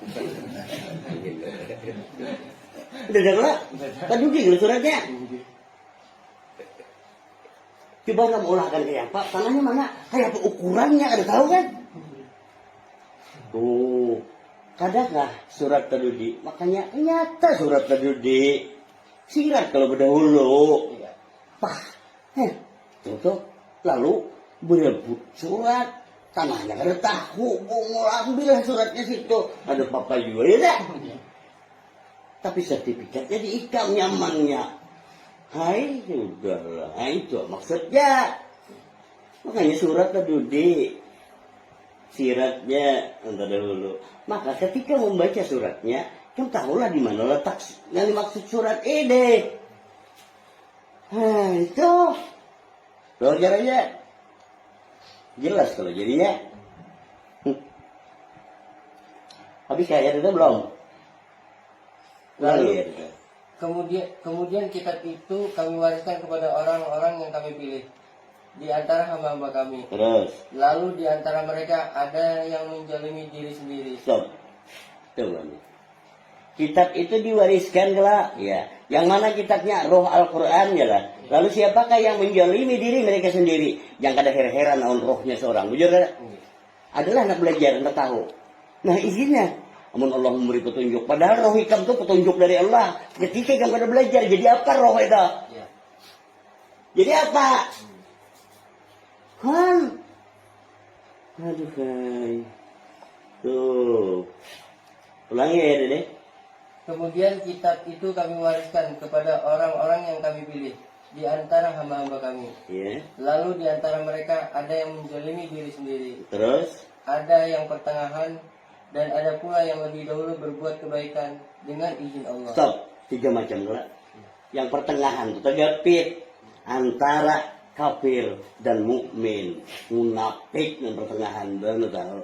Udah ada lah, tadudi gitu suratnya. Coba nggak mulakan kayak apa? Tanahnya mana? Kayak apa ukurannya? Ada tahu kan? Tuh. Kadangkah surat tadudi? Makanya nyata surat tadudi. Sirat kalau berdahulu. Pah. Tuh. Lalu berebut surat. Tanahnya kada tahu. Mau ambil suratnya situ. Ada papa juga ya dah. Tapi sertifikatnya diikam nyamannya. Hai, sudahlah. Itu maksudnya. Makanya surat tadudi. Siratnya entar dahulu. Maka ketika membaca suratnya, kamu tahulah di mana letak yang dimaksud surat ini. Nah, itu. Belajar aja. Jelas kalau jadinya. Habis ayat itu belum? Lalu kemudian kitab itu kami wariskan kepada orang-orang yang kami pilih di antara hamba-hamba kami. Terus. Lalu di antara mereka ada yang menjalimi diri sendiri. Stop. Coba nih. Kitab itu diwariskan lah, ya. Yang mana kitabnya roh Al-Quran ya lah. Lalu siapakah yang menjalimi diri mereka sendiri? Yang kada heran naon rohnya seorang. Bujur kada? Adalah anak belajar, anak tahu. Nah isinya, amun Allah memberi petunjuk. Padahal roh hikam itu petunjuk dari Allah. Ketika kamu kada belajar, jadi apa roh itu? Ya. Jadi apa? Kan? Aduh kai. Tuh. Ulangi ya deh. Kemudian kitab itu kami wariskan kepada orang-orang yang kami pilih di antara hamba-hamba kami. Ya. Lalu di antara mereka ada yang menjalimi diri sendiri. Terus? Ada yang pertengahan dan ada pula yang lebih dahulu berbuat kebaikan dengan izin Allah. Stop. 3 macam lah. Yang pertengahan itu tergapit antara kafir dan mukmin, munafik yang pertengahan, benar tahu.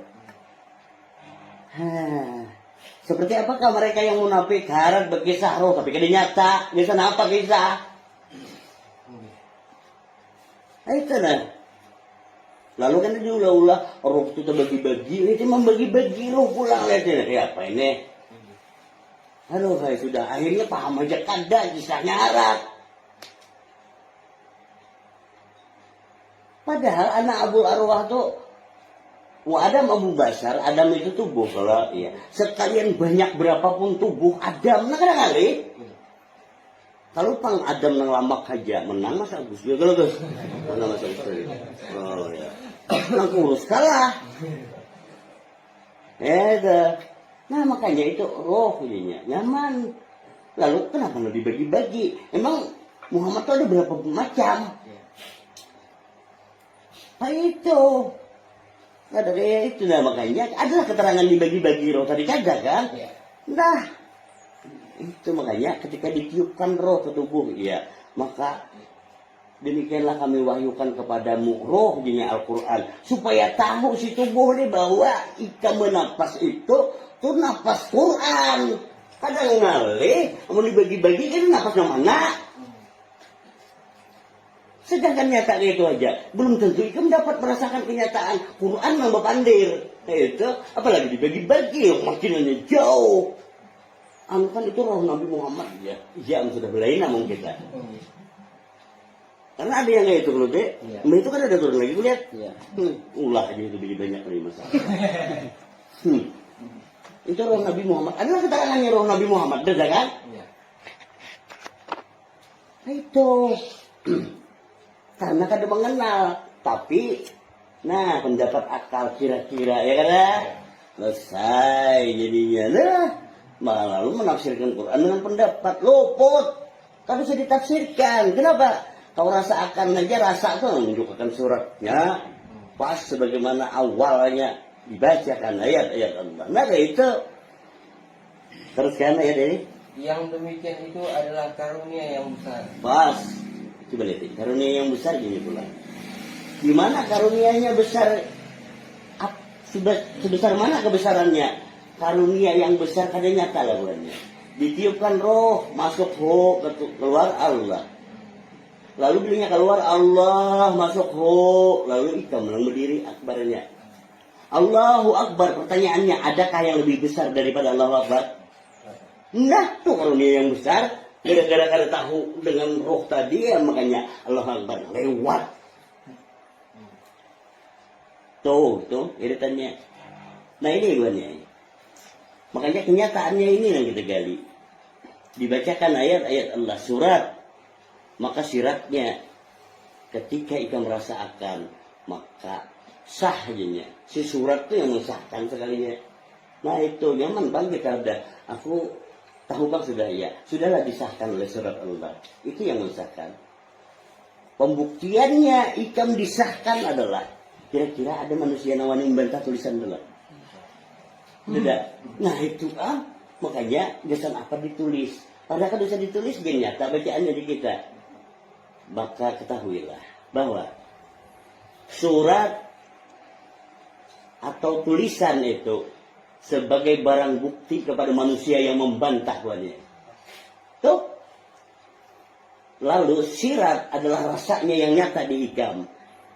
Hah. Seperti apakah mereka yang munafik harap berkisah roh tapi kada nyata, bisa apa kisah? Itu nah. Lalu kan diulah-ulah roh itu terbagi-bagi, itu membagi-bagi roh pulang lihatnya kayak apa ini? Aduh, saya sudah akhirnya paham aja kada kisahnya Arab. Padahal anak Abul Arwah tuh Adam Abu Basar, Adam itu tubuh kalau ya. Sekalian banyak berapapun tubuh Adam, nah kadang kali. Kalau pang Adam nang lamak aja menang masa Agus dia kalau guys. Mana masa Agus. Oh ya. Nang kurus kalah. Nah makanya itu roh jadinya nyaman. Lalu kenapa nggak dibagi-bagi? Emang Muhammad tuh ada berapa macam? Nah itu. Ada kayak itu nah makanya adalah keterangan dibagi-bagi roh tadi kagak kan? Nah itu makanya ketika ditiupkan roh ke tubuh ya maka demikianlah kami wahyukan kepadamu roh jadinya Al-Quran supaya tahu si tubuh ini bahwa ika menapas itu tuh napas Quran. Kadang ngalih mau dibagi-bagi kan napas yang mana? Sedangkan nyata itu aja belum tentu itu dapat merasakan kenyataan Quran yang berpandir. Itu apalagi dibagi-bagi makin jauh. Kan itu roh Nabi Muhammad ya. Yang sudah belain namun kita. Karena ada yang kayak itu kalau deh. Itu kan ada turun lagi lihat. Ulah aja itu lebih banyak dari masalah. Itu roh Nabi Muhammad. Adalah keterangannya roh Nabi Muhammad, betul kan? Itu. Karena kada mengenal, tapi nah pendapat akal kira-kira ya kan? Selesai jadinya. Nah, malah lalu menafsirkan Quran dengan pendapat luput. Kan bisa ditafsirkan. Kenapa? Kau rasa akan aja rasa tuh menunjukkan suratnya pas sebagaimana awalnya dibacakan ayat-ayat Allah. Nah itu teruskan ayat ini. Yang demikian itu adalah karunia yang besar. Pas. Coba lihat ini, karunia yang besar gini pula. Gimana karunianya besar? Sebesar mana kebesarannya? Karunia yang besar kada nyata lah bulannya. Ditiupkan roh, masuk roh, keluar Allah. Lalu belinya keluar Allah, masuk roh, lalu ikam yang berdiri akbarnya. Allahu Akbar, pertanyaannya adakah yang lebih besar daripada Allahu Akbar? Nah, tuh karunia yang besar. Gara-gara tahu dengan roh tadi ya makanya Allah Akbar lewat. Tuh, iritannya. Nah ini duanya. Makanya kenyataannya ini yang kita gali. Dibacakan ayat-ayat Allah surat. Maka syaratnya ketika ikan merasa akan maka sah jadinya. Si surat itu yang mensahkan sekalinya. Nah itu nyaman bang kita udah. Aku tahu bang sudah ya, sudahlah disahkan oleh surat Allah. Itu yang mensahkan. Pembuktiannya ikam disahkan adalah kira-kira ada manusia yang wani membantah tulisan dulu. Tidak. Nah itu makanya desain apa ditulis. Padahal kan bisa ditulis gini nyata bacaannya di kita. Maka ketahuilah bahwa surat atau tulisan itu sebagai barang bukti kepada manusia yang membantah tuannya. Tuh. Lalu sirat adalah rasanya yang nyata di ikam.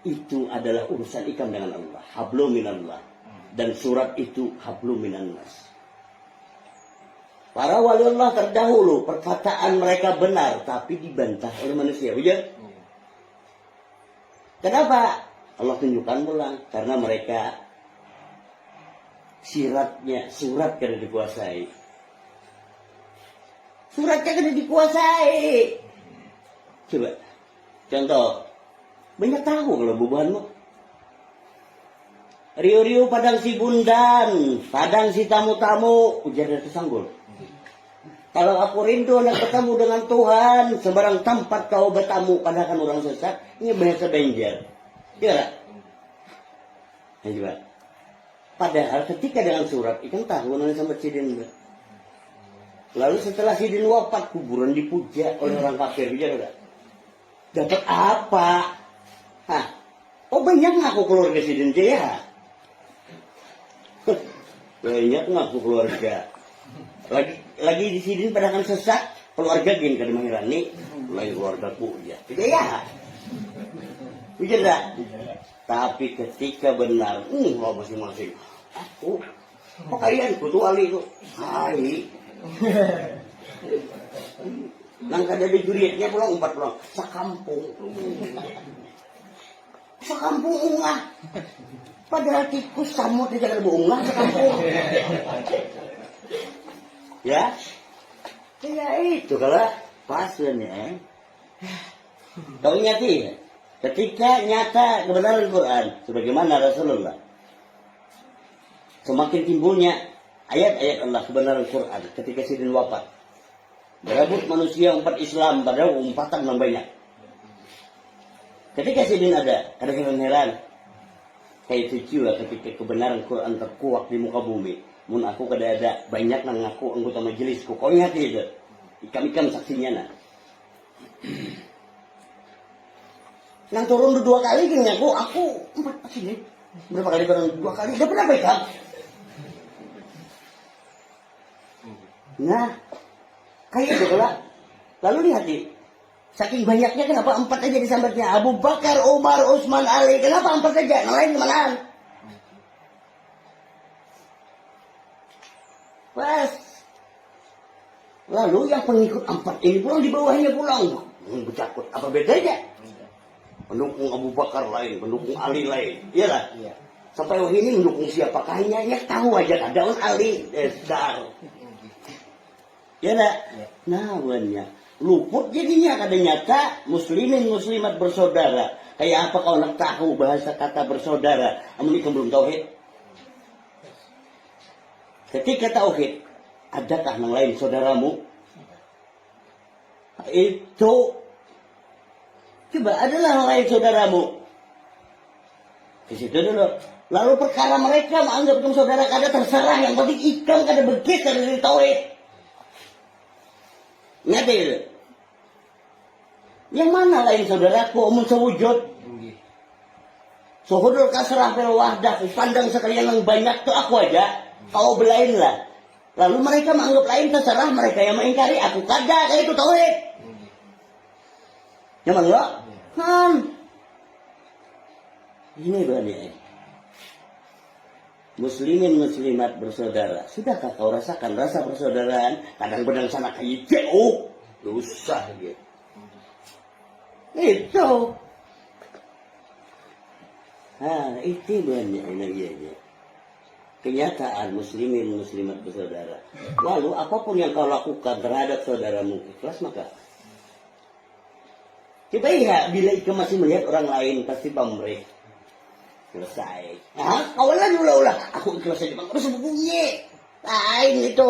Itu adalah urusan ikam dengan Allah. Hablum minallah. Dan surat itu hablum minannas. Para wali Allah terdahulu perkataan mereka benar tapi dibantah oleh manusia. Betul? Kenapa? Allah tunjukkan pulang karena mereka siratnya, surat kena dikuasai. Suratnya kena dikuasai. Coba, contoh, banyak tahu kalau bubuhanmu. Riu-riu padang si bundan, padang si tamu-tamu, ujar dari sanggul. Kalau aku rindu nak bertemu dengan Tuhan, sembarang tempat kau bertamu, padahal kan orang sesat, ini bahasa Benjer. Iya. Coba. Padahal ketika dengan surat ikan tahu nanti sama Sidin. Lalu setelah Sidin wafat kuburan dipuja oleh orang kafir juga enggak? Dapat apa? Hah? Oh banyak ngaku keluarga Sidin ya? banyak ngaku keluarga. Lagi di sini pada kan sesak keluarga gini kan mahirani lagi keluargaku ya. Tidak ya. Bisa tak? Tapi ketika benar, lo masing-masing. Aku, kok kalian kutu ali itu? Hai. Nang kada di juriatnya pulang 4 pulang. Sakampung. Sakampung ungah. Padahal tikus samut di jalan ungah sakampung. Ya? Ya itu kalau pasnya. Kau nyati ketika nyata kebenaran Quran sebagaimana Rasulullah semakin timbulnya ayat-ayat Allah kebenaran Quran ketika Sidin wafat berebut manusia umat Islam pada umpatan yang banyak ketika Sidin ada heran kayak itu juga ketika kebenaran Quran terkuak di muka bumi mun aku kada ada banyak nang ngaku anggota majelisku kau ingat itu ikam-ikam saksinya nah nang turun 2 kali gini aku 4 sini berapa kali turun 2 kali udah berapa ikam nah kayak itu kalau lalu lihat nih saking banyaknya kenapa 4 aja disambatnya Abu Bakar, Umar, Utsman, Ali kenapa 4 aja yang lain kemana pas lalu yang pengikut 4 ini pulang di bawahnya pulang bercakut apa bedanya pendukung Abu Bakar lain pendukung Ali lain iya lah iya. Sampai ini mendukung siapa kayaknya tahu aja ada Ali dar ya lah ya. Nah benernya luput jadinya kada nyata muslimin muslimat bersaudara kayak apa kau nak tahu bahasa kata bersaudara amun ikam belum tauhid ketika tauhid adakah yang lain saudaramu itu coba adalah yang lain saudaramu di situ dulu lalu perkara mereka menganggap kamu saudara kada terserah yang penting ikam kada begit dari tauhid ngerti itu yang mana lain saudaraku umum sewujud suhudul kasrah fil wahdah pandang sekalian yang banyak tuh aku aja kau belain lah lalu mereka menganggap lain terserah mereka yang mengingkari aku kada kayak itu tauhid nyaman enggak kan ini banyak muslimin muslimat bersaudara sudahkah kau rasakan rasa persaudaraan kadang-kadang sana kayak jauh susah gitu itu itu banyak lagi aja kenyataan muslimin muslimat bersaudara lalu apapun yang kau lakukan terhadap saudaramu ikhlas maka coba ya bila ikam masih melihat orang lain pasti pamrih selesai kawalan ulah aku ikhlas aja bang terus bunyi lain itu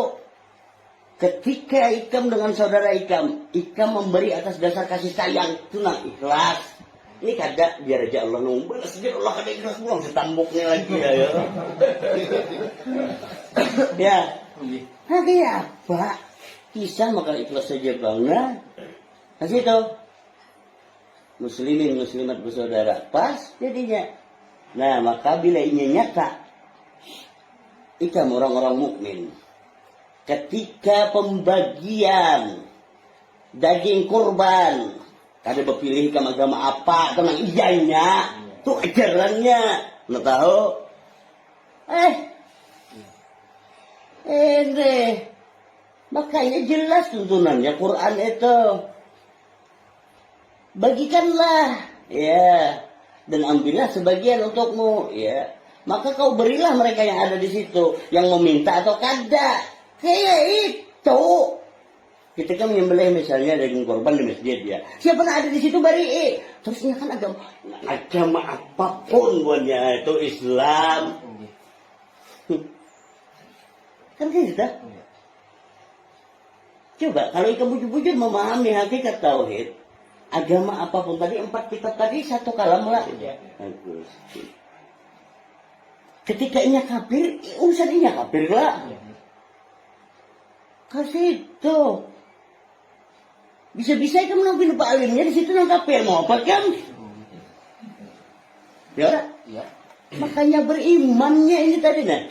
ketika ikam dengan saudara ikam memberi atas dasar kasih sayang itu nah ikhlas ini kada biar aja Allah nunggu biar Allah kada ikhlas pulang setambuknya lagi ya ya kayak apa kisah maka ikhlas saja bang nah kasih itu muslimin muslimat bersaudara pas jadinya nah maka bila ini nyata ikam orang-orang mukmin ketika pembagian daging kurban kada berpilih ke agama apa tenang ijanya tuh ajarannya nggak tahu makanya jelas tuntunannya Quran itu bagikanlah ya dan ambillah sebagian untukmu ya maka kau berilah mereka yang ada di situ yang meminta atau kada kayak itu ketika menyembelih misalnya daging korban di masjid ya siapa yang ada di situ bari terusnya kan agama apapun buatnya itu Islam kan gitu coba kalau ikan bujur-bujur memahami hakikat tauhid agama apapun tadi 4 kitab tadi satu kalam lah bagus ketika inya kafir urusan inya kafir lah kasih itu bisa-bisa itu menang Pak alimnya di situ nang kafir mau apa kan ya makanya berimannya ini tadi nah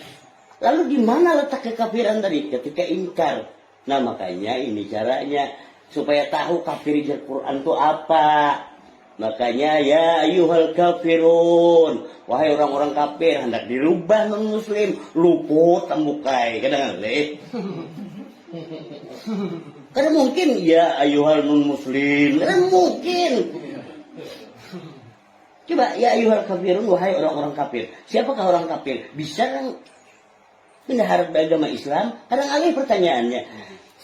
Lalu di mana letak kekafiran tadi? Ketika ingkar. Nah makanya ini caranya supaya tahu kafir Al-Quran itu apa. Makanya ya ayyuhal kafirun, wahai orang-orang kafir, hendak dirubah non muslim, luput tembukai, kadang leh. Kadang mungkin ya ayyuhal non muslim, kadang mungkin. Coba ya ayyuhal kafirun, wahai orang-orang kafir. Siapakah orang kafir? Bisa kan pindah beragama Islam? Kadang alih pertanyaannya.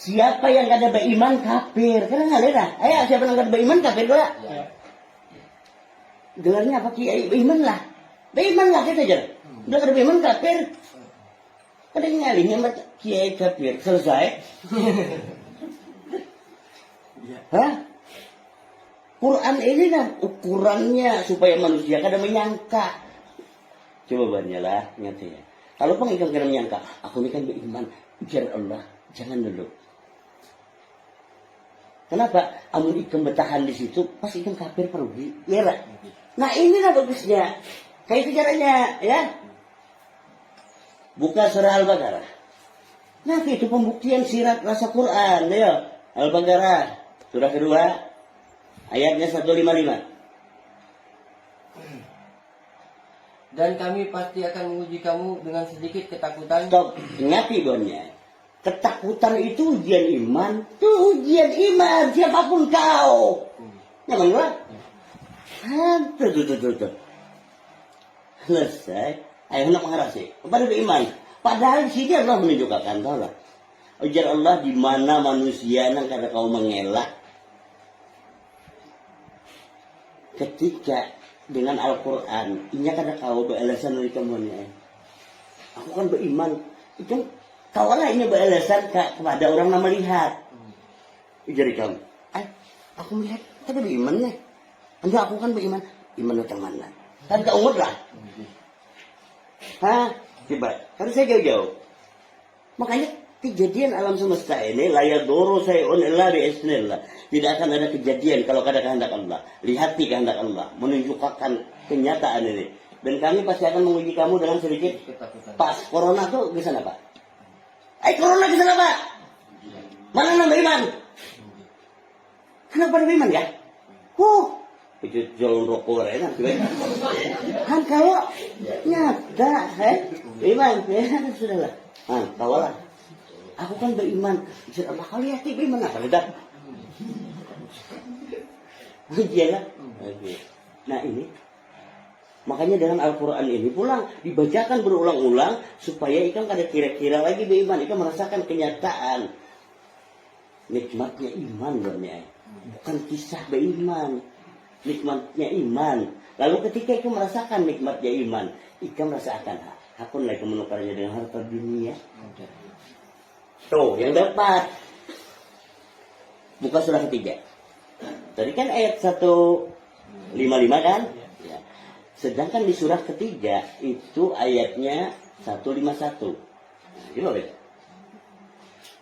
Siapa yang kada beriman kafir? Kadang alih dah. Ayo siapa yang kada beriman kafir pula? Gelarnya apa kiai? Beriman lah. Beriman lah kita aja. Udah kada beriman kafir. Kadang ngalihnya kiai kafir. Selesai. Hah? Quran ini kan ukurannya supaya manusia kada menyangka. Coba banyalah ngerti ya. Kalau pengikut kada menyangka, aku ini kan beriman, ujar Allah, jangan dulu. Kenapa? Amun ikam bertahan di situ, pas ikam kafir pergi, ya lah. Nah inilah bagusnya. Kayak itu caranya, ya. Buka surah Al-Baqarah. Nah itu pembuktian sirat rasa Quran, ya. Al-Baqarah, surah kedua, ayatnya 155. Dan kami pasti akan menguji kamu dengan sedikit ketakutan. Stop, ingati bonnya. Ketakutan itu ujian iman. Itu ujian iman, siapapun kau. Jangan lupa. Tuh. Selesai. Ayo nak mengarasi. Kepada beriman. Padahal di sini Allah menunjukkan. Tahu lah. Ujar Allah di mana manusia yang kada kau mengelak. Ketika dengan Al-Quran, inya kada kau beralasan dari kamunya. Aku kan beriman. Itu kawalah ini beralasan kepada orang yang melihat. Jadi kamu, aku melihat, kada beriman nih. Enggak, aku kan beriman. Iman datang mana? Kan tak umur lah. Hah? Coba, karena saya jauh-jauh. Makanya kejadian alam semesta ini layak doro sayun illa biiznillah. Tidak akan ada kejadian kalau kada kehendak Allah. Lihat kehendak Allah menunjukkan kenyataan ini. Dan kami pasti akan menguji kamu dengan sedikit pas corona tuh di sana Pak. Corona di sana Pak. Mana yang beriman? Kenapa beriman ya? Itu jalan rokok enak kan kalau nyata beriman ya sudahlah. Kawalah. Aku kan beriman. Bisa Allah kali hati beriman apa tidak? Iyalah. Nah ini. Makanya dengan Al-Quran ini pulang dibacakan berulang-ulang supaya ikan kada kira-kira lagi beriman. Ikan merasakan kenyataan nikmatnya iman sebenarnya. Bukan kisah beriman. Nikmatnya iman. Lalu ketika ikan merasakan nikmatnya iman, ikan merasakan hakun lagi menukarnya dengan harta dunia. Tuh, yang dapat. Buka surah ketiga. Tadi kan ayat 155 kan? Ya. Sedangkan di surah ketiga itu ayatnya 151. Gimana?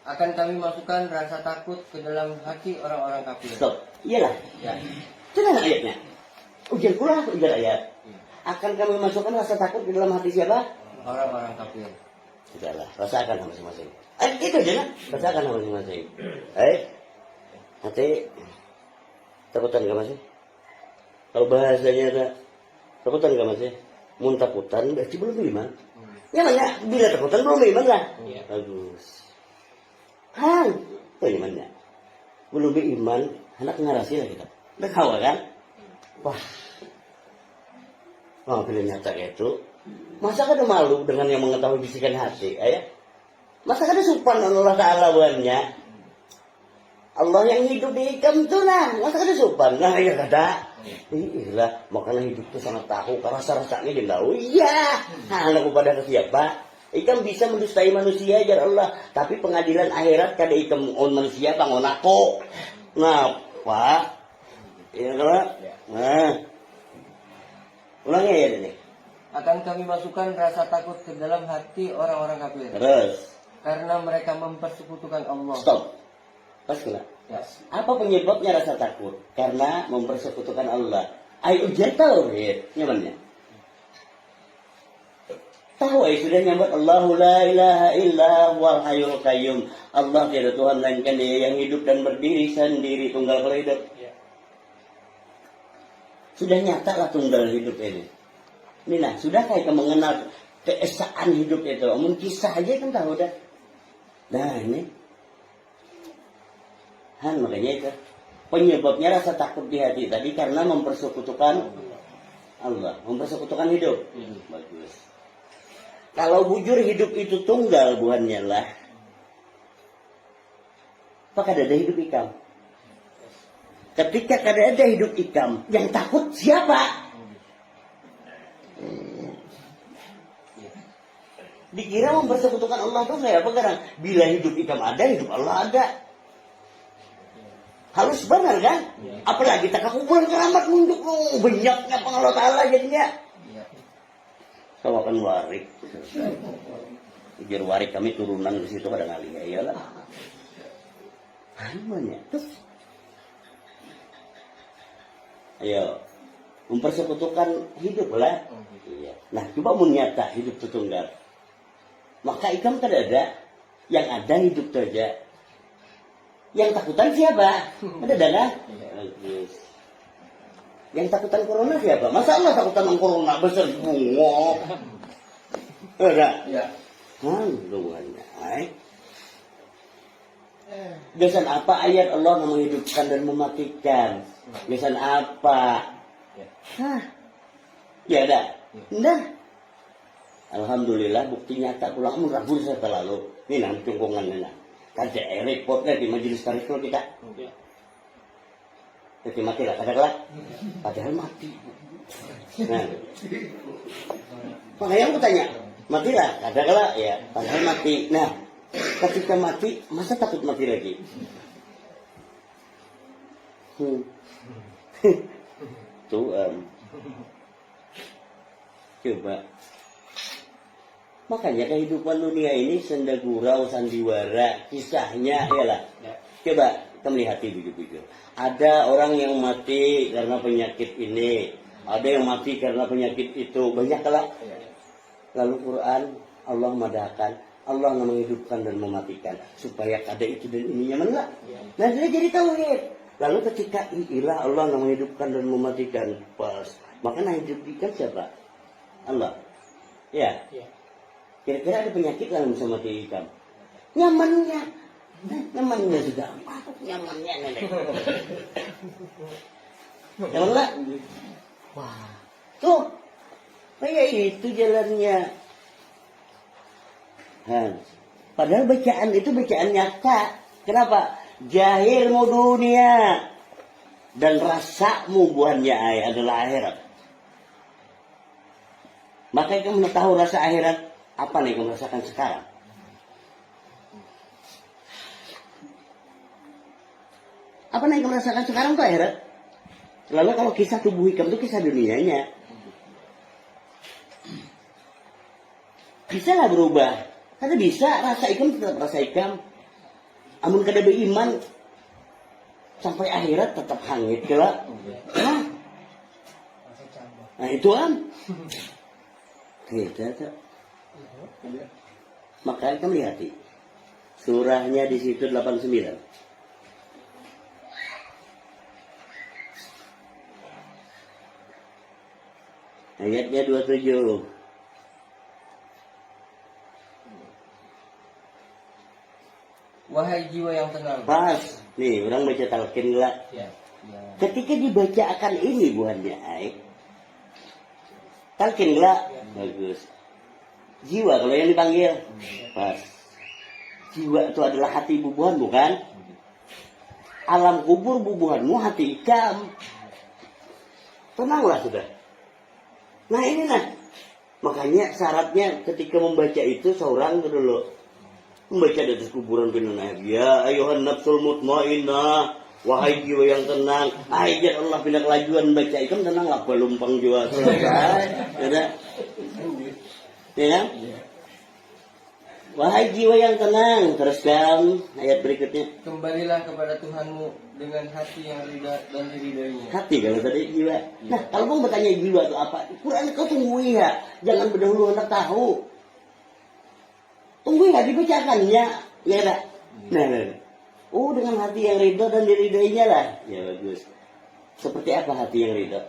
Akan kami masukkan rasa takut ke dalam hati orang-orang kafir. Stop. Iyalah. Ya. Itu kan ayatnya. Ujian pula ujian ayat. Akan kami masukkan rasa takut ke dalam hati siapa? Orang-orang kafir. Sudahlah, rasakan masing-masing. Itu aja kan? Rasakan masing-masing. Hati takutan gak masih? Kalau bahasanya ada takutan gak masih? Mun takutan berarti belum beriman. Ya mana? Bila takutan belum beriman lah. Bagus. Bagaimana? Belum beriman, anak ngarasi lah kita. Udah kawa kan? Wah. Bila nyata itu. Masa kada malu dengan yang mengetahui bisikan hati, ayah? Masa kada sopan Allah Ta'ala buatnya? Allah yang hidup di ikam itu nah, masa kada sopan? Nah, ya kada. Iyalah, makanya hidup itu sangat tahu, karena rasa-rasanya dia tahu. Iya, anak pada ke siapa? Ikam bisa mendustai manusia, ya Allah. Tapi pengadilan akhirat kada ikam on manusia, bangun aku. Ngapa? Iya kan? Nah, ulangnya ya ini. Akan kami masukkan rasa takut ke dalam hati orang-orang kafir. Terus. Karena mereka mempersekutukan Allah. Stop. Pas kena. Yes. Apa penyebabnya rasa takut? Karena mempersekutukan Allah. Ayo ujian tauhid. Nyamannya. Tahu sudah nyambat Allahu la ilaha illa huwal hayyul qayyum. Allah tiada Tuhan melainkan Dia yang hidup dan berdiri sendiri tunggal kalau hidup. Ya. Sudah nyata lah tunggal hidup ini. Ini nah, sudah kayak mengenal keesaan hidup itu. Mungkin kisah aja kan tahu dah. Nah ini. Makanya itu. Penyebabnya rasa takut di hati tadi karena mempersekutukan Allah. Mempersekutukan hidup. Bagus. Kalau bujur hidup itu tunggal buahnya lah. Maka ada hidup ikam. Ketika ada hidup ikam, yang takut siapa? Dikira mempersekutukan Allah itu kayak apa sekarang? Bila hidup ikam ada, hidup Allah ada. Halus benar kan? Apalagi tak kumpulan keramat munduk banyaknya pengalau ta'ala jadinya. Kawakan warik. Ujar warik kami turunan di situ pada ngali ya iyalah. Namanya terus. Ayo mempersekutukan hidup lah. Iya. Nah coba menyata hidup tunggal. Maka ikam tidak ada, yang ada hidup saja. Yang takutan siapa? Ada kan? Yang takutan corona siapa? Masa Allah takutan corona besar bungo? Ada? Ya. Biasan apa ayat Allah yang menghidupkan dan mematikan? Biasan apa? Hah? Ya ada? Nah. Alhamdulillah bukti nyata pulang ragu saya terlalu. Ini nanti cungkungan ini. Kaca repotnya di majelis karikul kita. Jadi mati lah, katakanlah. Padahal mati. Nah. Makanya aku tanya, mati lah, katakanlah ya, padahal mati. Nah, ketika mati, masa takut mati lagi? Tuh, coba. Makanya kehidupan dunia ini senda gurau, sandiwara, kisahnya ialah. Coba kita melihat bujur-bujur. Ada orang yang mati karena penyakit ini, ada yang mati karena penyakit itu, banyak lah. Lalu Quran Allah madahkan, Allah menghidupkan dan mematikan supaya ada itu dan ininya mana? Nah jadi tauhid. Lalu ketika ilah Allah menghidupkan dan mematikan pas, maka nah hidupkan siapa? Allah. Ya. Kira-kira ada penyakit yang bisa mati ikan? Nyamannya sudah. Nyamannya nenek. Nyaman lah. Wah, tuh, kayak itu jalannya. Padahal bacaan itu bacaan nyata. Kenapa? Jahilmu dunia dan rasamu buahnya adalah akhirat. Maka kamu tahu rasa akhirat. Apa nih kamu rasakan sekarang? Apa nih kamu rasakan sekarang tuh akhirat? Lalu kalau kisah tubuh ikam itu kisah dunianya. Bisa lah berubah. Karena bisa rasa ikam tetap rasa ikam. Amun kada beriman sampai akhirat tetap hangit kelak. Nah itu kan. Kita. Maka kita melihat surahnya di situ 89. Ayatnya 27. Wahai jiwa yang tenang. Pas, nih orang baca talqin lah. Ketika dibacakan ini buahnya talqin lah, bagus. Jiwa kalau yang dipanggil pas. Jiwa itu adalah hati bubuhan bukan? Alam kubur bubuhanmu hati ikam. Tenanglah sudah. Nah ini nah. Makanya syaratnya ketika membaca itu seorang dulu membaca di atas kuburan pindah. Ya ayuhan nafsul mutmainnah. Wahai jiwa yang tenang. Ayat Allah pindah kelajuan baca ikam tenanglah pelumpang jiwa selesai. Ya. Ya. Wahai jiwa yang tenang, teruskan ayat berikutnya. Kembalilah kepada Tuhanmu dengan hati yang ridha dan diridainya. Hati kalau tadi jiwa. Nah, kalau kamu bertanya jiwa itu apa? Quran kau tunggu ya. Jangan berdahulu hendak tahu. Tunggu nggak dibacakannya, ya tak? Nah. Oh, dengan hati yang ridho dan diridhoinya lah. Ya bagus. Seperti apa hati yang ridho?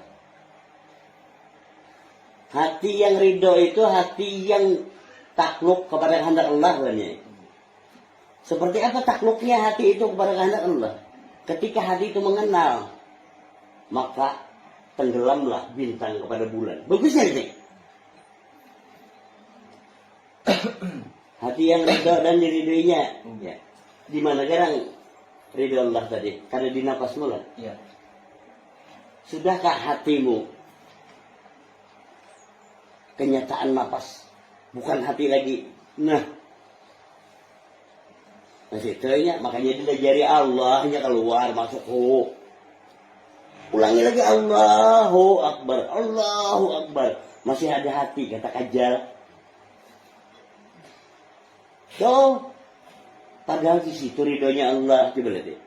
Hati yang ridho itu hati yang takluk kepada kehendak Allah. Seperti apa takluknya hati itu kepada kehendak Allah? Ketika hati itu mengenal, maka tenggelamlah bintang kepada bulan. Bagusnya itu. Hati yang ridho dan diridhoinya. Ya. Di mana sekarang ridho Allah tadi? Karena di nafasmu lah. Iya. Sudahkah hatimu kenyataan nafas? Bukan hati lagi. Nah. Masih tanya, makanya dia jari Allahnya keluar masuk ho. Ulangi lagi Allahu Akbar. Allahu Akbar. Masih ada hati kata kajal. So, padahal di situ ridhonya Allah, coba lihat.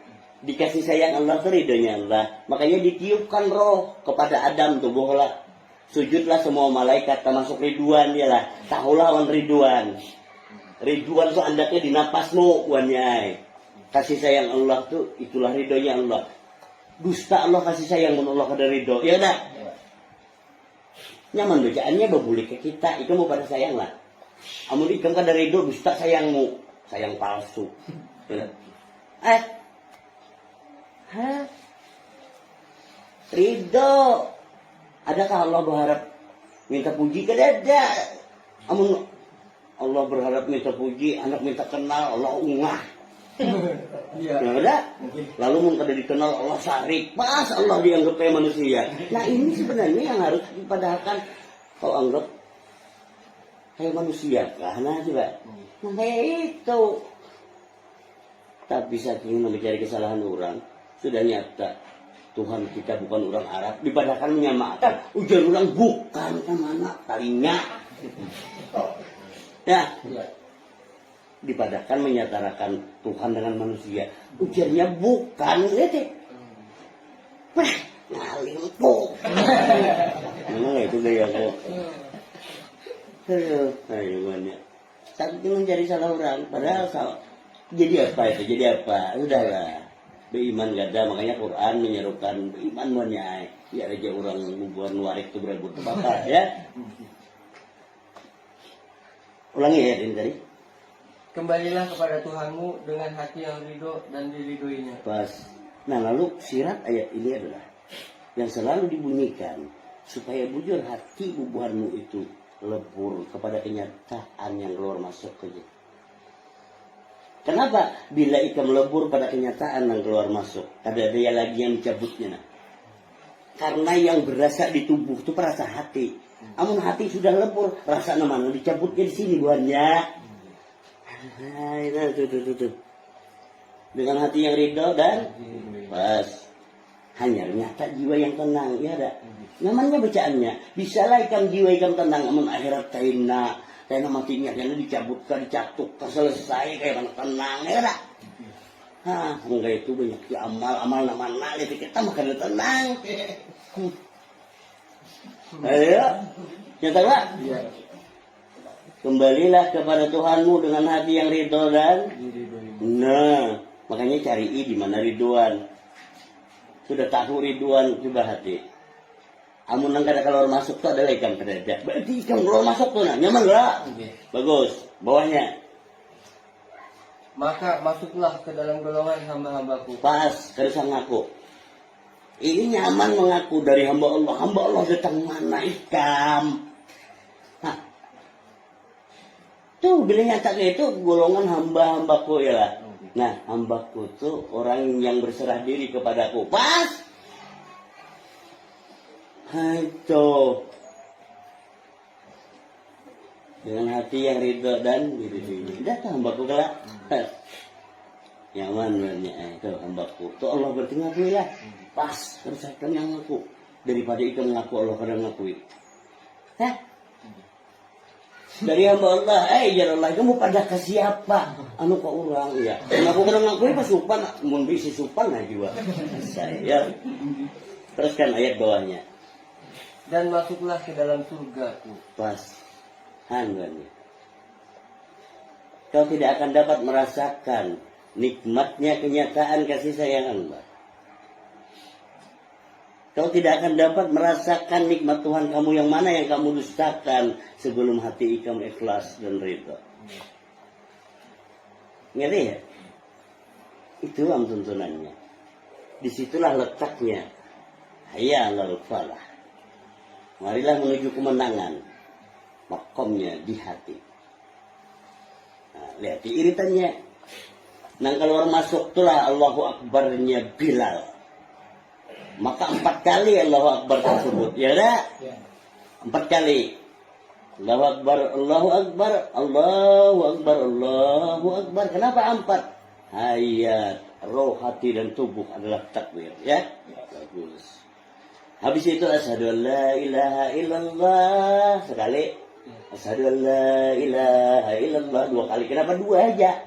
Dikasih sayang Allah itu ridhonya Allah. Makanya ditiupkan roh kepada Adam tubuhlah. Sujudlah semua malaikat termasuk Ridwan dia lah. Tahulah wan Ridwan. Ridwan itu andaknya di napasmu wannya. Kasih sayang Allah tuh itulah ridhonya Allah. Dusta Allah kasih sayang mun Allah kada ridho. Ya udah. Nyaman bacaannya berbuli ke kita, itu mau pada sayang lah. Amun ikam kada ridho dusta sayangmu. Sayang palsu. Ridho. Adakah Allah berharap minta puji? Kada ada. Amun Allah berharap minta puji, anak minta kenal, Allah ungah. Ya ada. Lalu mun kada dikenal Allah sarik. Pas Allah dianggap kayak manusia. Nah ini sebenarnya yang harus dipadahkan. Kau anggap kayak manusia kah? Nah coba. Nah kayak itu. Tapi saking mencari kesalahan orang, sudah nyata Tuhan kita bukan orang Arab. Dipadahkan menyamakan. Ujar orang bukan kemana talinya. Ya. Dipadahkan menyatakan Tuhan dengan manusia. Ujarnya bukan. Lihat. Wah, ngalimpu. Memang itu gaya kok. Ayo banyak. Tapi mencari salah orang. Padahal salah. Jadi apa itu? Jadi apa? Udahlah. Beriman gak ada. Makanya Quran menyerukan beriman banyak. Ya aja orang membuat warik itu berebut bakar ya. Ulangi ya ini tadi. Kembalilah kepada Tuhanmu dengan hati yang ridho dan diridhoinya. Pas. Nah lalu sirat ayat ini adalah yang selalu dibunyikan supaya bujur hati bubuhanmu itu lebur kepada kenyataan yang keluar masuk ke. Kenapa? Bila ikam lebur pada kenyataan yang keluar masuk, ada daya lagi yang mencabutnya. Nah. Karena yang berasa di tubuh itu perasa hati. Amun hati sudah lebur, rasa mana dicabutnya di sini buahnya. Tuh. Dengan hati yang ridho dan pas. Hanya nyata jiwa yang tenang, ya ada. Namanya bacaannya. Bisalah ikam jiwa ikam tenang, amun akhirat kaina matinya karena dicabutkan, dicatukkan, selesai kayak mana tenang, ya ada. Enggak itu banyak ya amal nama itu kita makan tenang. Ayo, nyata gak? Iya. Kembalilah kepada Tuhanmu dengan hati yang ridho dan nah, makanya cari di mana ridhoan. Sudah tahu ridhoan coba hati. Amun nang kada keluar masuk tuh adalah ikan kedadak. Berarti ikan keluar masuk tuh nah, nyaman enggak? Bagus. Bawahnya. Maka masuklah ke dalam golongan hamba-hambaku. Pas, harus ngaku. Ini nyaman mengaku dari hamba Allah. Hamba Allah datang mana ikam? Nah, tuh bila nyata itu golongan hamba-hambaku ya lah. Nah, hambaku tuh orang yang berserah diri kepadaku. Pas. Itu dengan hati yang ridho dan diridhoi. Datang hambaku kelak. Nyaman banyak itu hambaku. Tuh Allah berarti ngakui lah. Pas kerjakan yang ngaku daripada itu mengaku Allah kadang ngakui. Dari hamba Allah, ya Allah, kamu pada ke siapa? Anu ke orang ya. Aku kadang ngakui pas supan, mun bisi supan lah juga. Saya. Teruskan ayat bawahnya. Dan masuklah ke dalam surgaku. Pas. Hangan. kau tidak akan dapat merasakan nikmatnya kenyataan kasih sayang Allah. Kau tidak akan dapat merasakan nikmat Tuhan kamu yang mana yang kamu dustakan sebelum hati kamu ikhlas dan ridha. Ngerti ya? Itulah tuntunannya. Disitulah letaknya. Hayya 'alal falah. Marilah menuju kemenangan. Makomnya di hati. Nah, lihat iritannya. Nah kalau orang masuk itulah Allahu Akbarnya Bilal. Maka 4 kali Allahu Akbar tersebut. Ya dah? 4 kali. Allahu Akbar, Allahu Akbar, Allahu Akbar, Allahu Akbar. Kenapa 4? Hayat, roh, hati dan tubuh adalah takbir. Ya? Bagus. Habis itu asyhadu an la ilaha illallah sekali. Asyhadu an la ilaha illallah 2 kali. Kenapa 2 aja?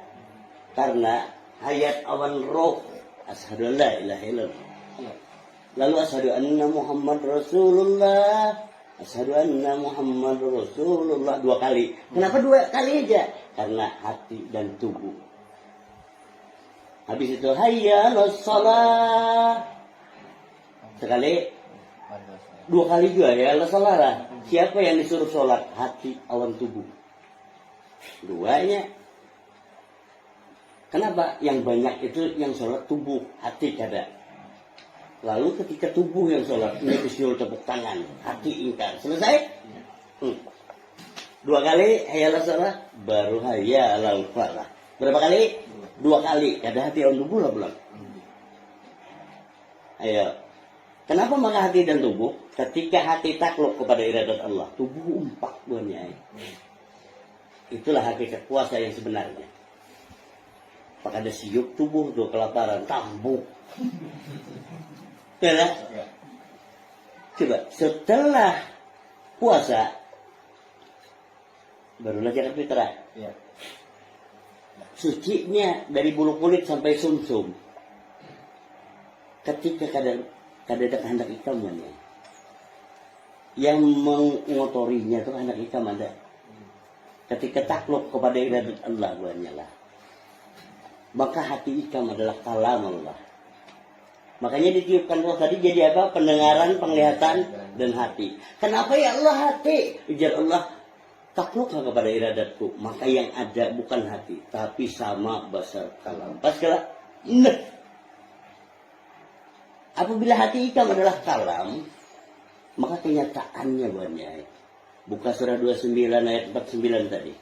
Karena hayat awan roh asyhadu an la ilaha illallah. Lalu asyhadu anna Muhammad Rasulullah. Asyhadu anna Muhammad Rasulullah 2 kali. Kenapa 2 kali aja? Karena hati dan tubuh. Habis itu hayya 'alas shalah. Sekali. 2 kali juga ya 'alas shalah. Siapa yang disuruh sholat? Hati, awan tubuh. 2-nya. Kenapa? Yang banyak itu yang sholat tubuh, hati kada. Lalu ketika tubuh yang sholat, ini disuruh tepuk tangan, hati ingkar. Selesai? 2 kali hayya 'alas shalah, baru hayya 'alal falah. Berapa kali? 2 kali. Kada hati awan tubuh lah belum. Ayo. Kenapa maka hati dan tubuh? Ketika hati takluk kepada iradat Allah, tubuh umpak buahnya. Itulah hakikat puasa yang sebenarnya. Maka ada siup tubuh tuh kelaparan, tambuk. Ya, coba setelah puasa barulah zakat fitrah. Ya. Sucinya dari bulu kulit sampai sumsum. Ketika kada ada kehendak ikamannya, yang mengotorinya itu kehendak ikam ada. Ketika takluk kepada iradat Allah banyalah, maka hati ikam adalah kalam Allah. Makanya ditiupkan roh tadi jadi apa? Pendengaran, penglihatan, dan hati. Kenapa ya Allah hati? Ujar Allah, takluk kepada iradatku. Maka yang ada bukan hati, tapi sama basar kalam. Pas kala? Nah. Apabila hati ikam adalah kalam, maka kenyataannya banyak. Buka surah 29 ayat 49 tadi.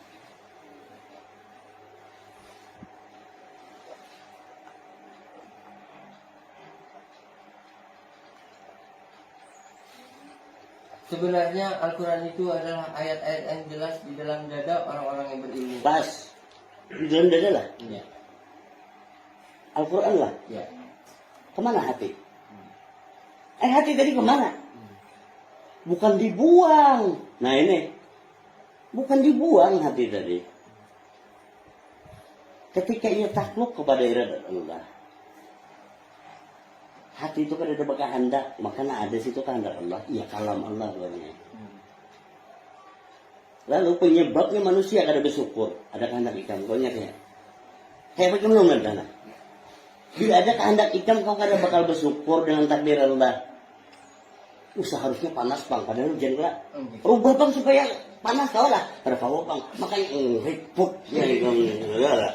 Sebenarnya Al-Quran itu adalah ayat-ayat yang jelas di dalam dada orang-orang yang berilmu. Pas. Di dalam dada lah. Ya. Al-Quran lah. Ya. Kemana hati? Hati tadi kemana? Bukan dibuang. Nah ini. Bukan dibuang hati tadi. Ketika ia takluk kepada iradat Allah. Hati itu kan ada kehendak, makanya ada situ kehendak Allah. Iya kalam Allah banyak. Lalu penyebabnya manusia kada bersyukur, ada kehendak ikam, kau ingat ya? Kayak bagaimana mana? Bila ada kehendak ikam, kau kada bakal bersyukur dengan takdir Allah. Seharusnya panas bang, padahal hujan lah. Rubah bang supaya panas kau lah. Pada kau bang, makanya ribut ya lah.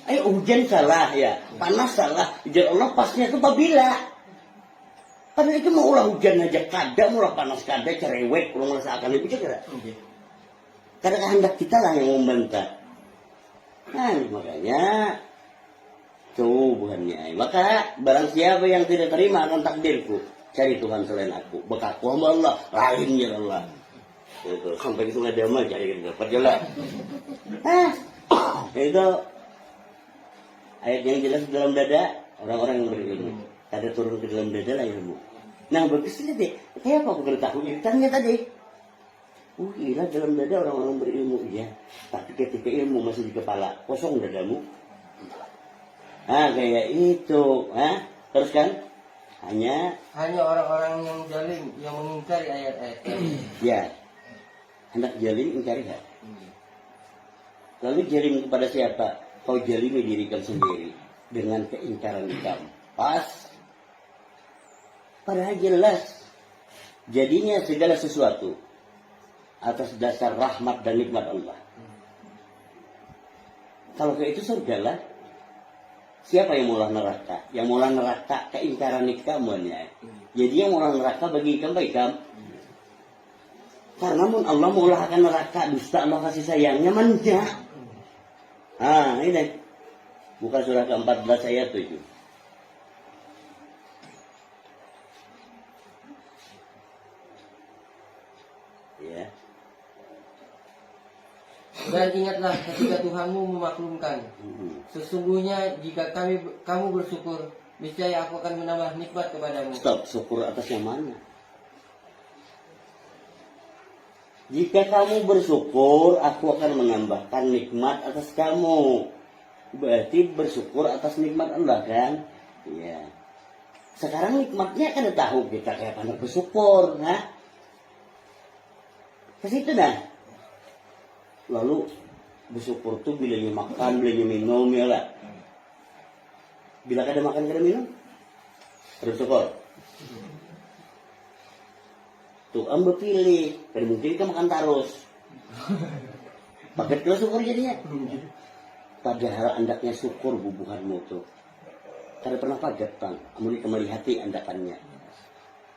Ayo hujan salah ya, panas salah. Ujar Allah pasnya itu apabila. Padahal itu mau ulah hujan aja kada, mau ulah panas kada, cerewet, ulah merasakan itu kada. Karena kehendak kita lah yang membantah. Nah makanya cobaannya. Maka barang siapa yang tidak terima akan takdirku, cari Tuhan selain aku. Bekaku hamba Allah, lain ya Allah. Itu sampai itu nggak damai cari dapat jelas. Itu ayat yang jelas dalam dada orang-orang yang berilmu. Kada turun ke dalam dada lah ilmu. Nah bagus lihat deh. Kayak apa aku kena tahu iritannya tadi. Iya dalam dada orang-orang berilmu. Iya. Tapi ketika ilmu masih di kepala, kosong dadamu. Kayak itu. Terus kan? Hanya orang-orang yang zalim yang mengingkari ayat-ayat. ya. Hendak jalim ingkari hak. Lalu jalim kepada siapa? Kau jalimi diri kamu sendiri dengan keingkaran kamu. Pas. Padahal jelas jadinya segala sesuatu atas dasar rahmat dan nikmat Allah. Kalau kayak itu surga lah. Siapa yang mula neraka? Yang mula neraka keingkaran kamu ya. Jadi yang mula neraka bagi kamu baik kamu. Karena Allah mulakan neraka, dusta Allah kasih sayangnya manja. Ini bukan surah ke-14 ayat 7. Ya. Dan ingatlah ketika Tuhanmu memaklumkan. Sesungguhnya jika kamu bersyukur, niscaya aku akan menambah nikmat kepadamu. Stop, syukur atas yang mana? Jika kamu bersyukur, aku akan menambahkan nikmat atas kamu. Berarti bersyukur atas nikmat Allah kan? Iya. Sekarang nikmatnya kan tahu kita kayak mana bersyukur, nah. Ke situ dah. Lalu bersyukur tuh bilanya makan, bilanya minum ya lah. Bila kada makan kada minum, bersyukur. Tuh ambil pilih, kada mungkin kita makan terus. Paket kilo syukur jadinya. Padahal andaknya syukur bubuhanmu tuh. Kada pernah pagat bang, amun ika melihati andakannya.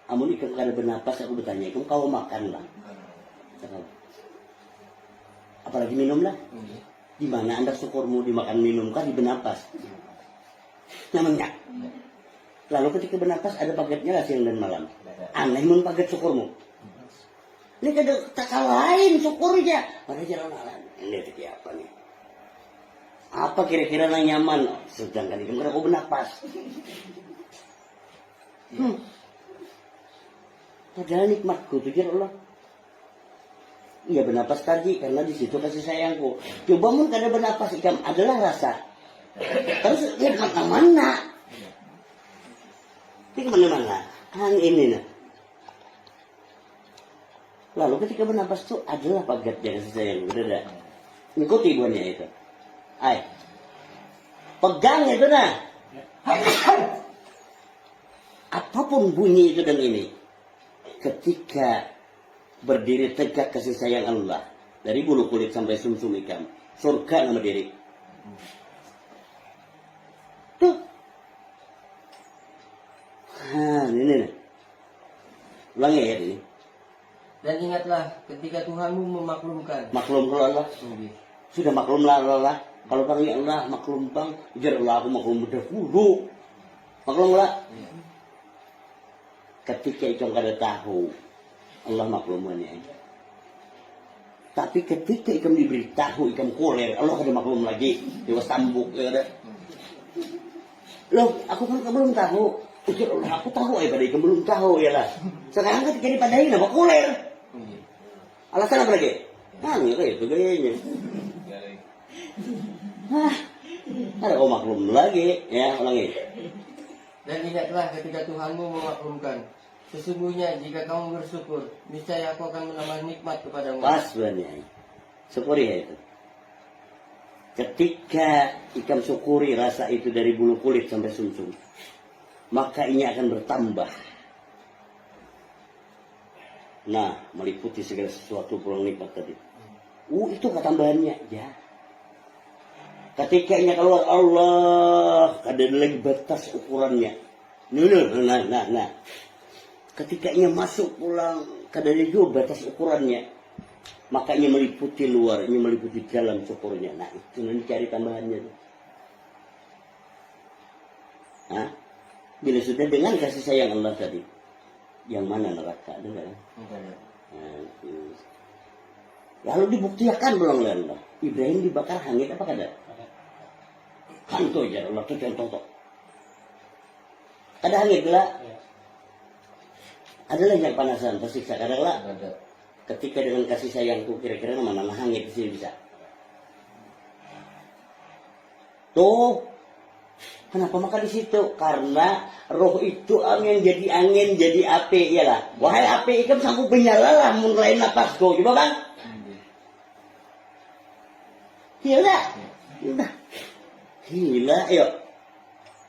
Amun ika kada bernapas aku bertanya, kamu kau makan lah. Apalagi minum lah. Di mana anda syukurmu dimakan minum kan di bernapas. Namanya. Lalu ketika bernapas ada pagetnya lah siang dan malam. Aneh mun paget syukurmu. Ini kada tak lain syukurnya. Pada jalan malam. Ini tadi apa nih? Apa kira-kira yang nyaman? Sedangkan itu kada kau bernapas. Padahal nikmatku tuh ya Allah. Iya bernapas tadi karena di situ kasih sayangku. Coba mun kada bernapas ikam adalah rasa. Terus ya mana-mana. Ini kemana-mana. Ini nah. Lalu ketika bernapas itu adalah pagatnya kasih sayang. Benar. Ikuti buahnya itu. Ay. Pegang itu nah. Apapun bunyi itu dan ini. Ketika berdiri tegak kasih sayang Allah. Dari bulu kulit sampai sumsum ikam. Surga nama diri. Tuh. Ini nih. Ulangi ya ini. Dan ingatlah ketika Tuhanmu memaklumkan. Maklum kalau Allah. Sudah maklum lah Allah. Kalau panggil Allah maklum bang. Jar Allah aku maklum berdahulu. Maklum lah. Ketika ikam kada tahu. Allah maklumannya. Tapi ketika ikam diberitahu ikam koler. Allah kada maklum lagi. Dewa sambuk. Ya kada. Loh aku kan belum tahu. Ujar Allah aku tahu pada ikam belum tahu ya lah. Sekarang ketika dipadahi nama koler. Alasan apa lagi? Ini kayak itu gayanya. Ada kau maklum lagi, ya ulangi. Dan ingatlah ketika Tuhanmu memaklumkan. Sesungguhnya jika kamu bersyukur, niscaya aku akan menambah nikmat kepadamu. Pas banyak. Syukuri ya itu. Ketika ikam syukuri rasa itu dari bulu kulit sampai sumsum, maka ini akan bertambah. Nah, meliputi segala sesuatu pulang nikmat tadi. Itu ketambahannya, ya. Ketika ini keluar Allah, ada lagi batas ukurannya. Nah. Ketika ini masuk pulang, ada juga batas ukurannya. Maka ini meliputi luar, ini meliputi dalam syukurnya. Nah, itu nanti cari tambahannya. Nah, bila sudah dengan kasih sayang Allah tadi. Yang mana neraka ada kan? Lalu dibuktikan belum Allah. Ibrahim dibakar hangit apa kada? Hantu ya Allah tuh contoh. Ada hangit lah. Adalah yang panasan tersiksa kada lah. Ketika dengan kasih sayangku kira-kira mana hangit di sini bisa. Tuh. Kenapa maka di situ? Karena roh itu yang jadi angin, jadi api, iyalah. Wahai api, ikam sanggup menyala lah, mulai napasku, coba bang. Gila. Udah. Gila, ayo.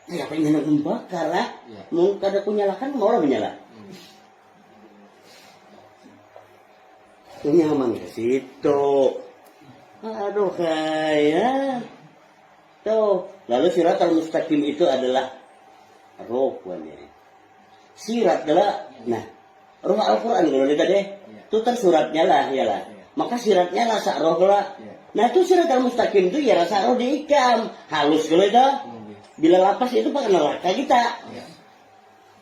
Kayak pengen membakar lah. Iya. Mau kada kunyalakan, mau orang menyala. Nyaman ke situ. Aduh kayak. Tuh. Lalu siratal mustaqim itu adalah rohnya. Sirat adalah, nah, roh Al-Quran kalau lihat deh. Itu kan suratnya lah, ya lah. Maka siratnya lah sak roh lah. Nah itu siratal mustaqim itu ya rasa roh diikam. Halus kalau itu. Bila lapas itu pakai neraka kita.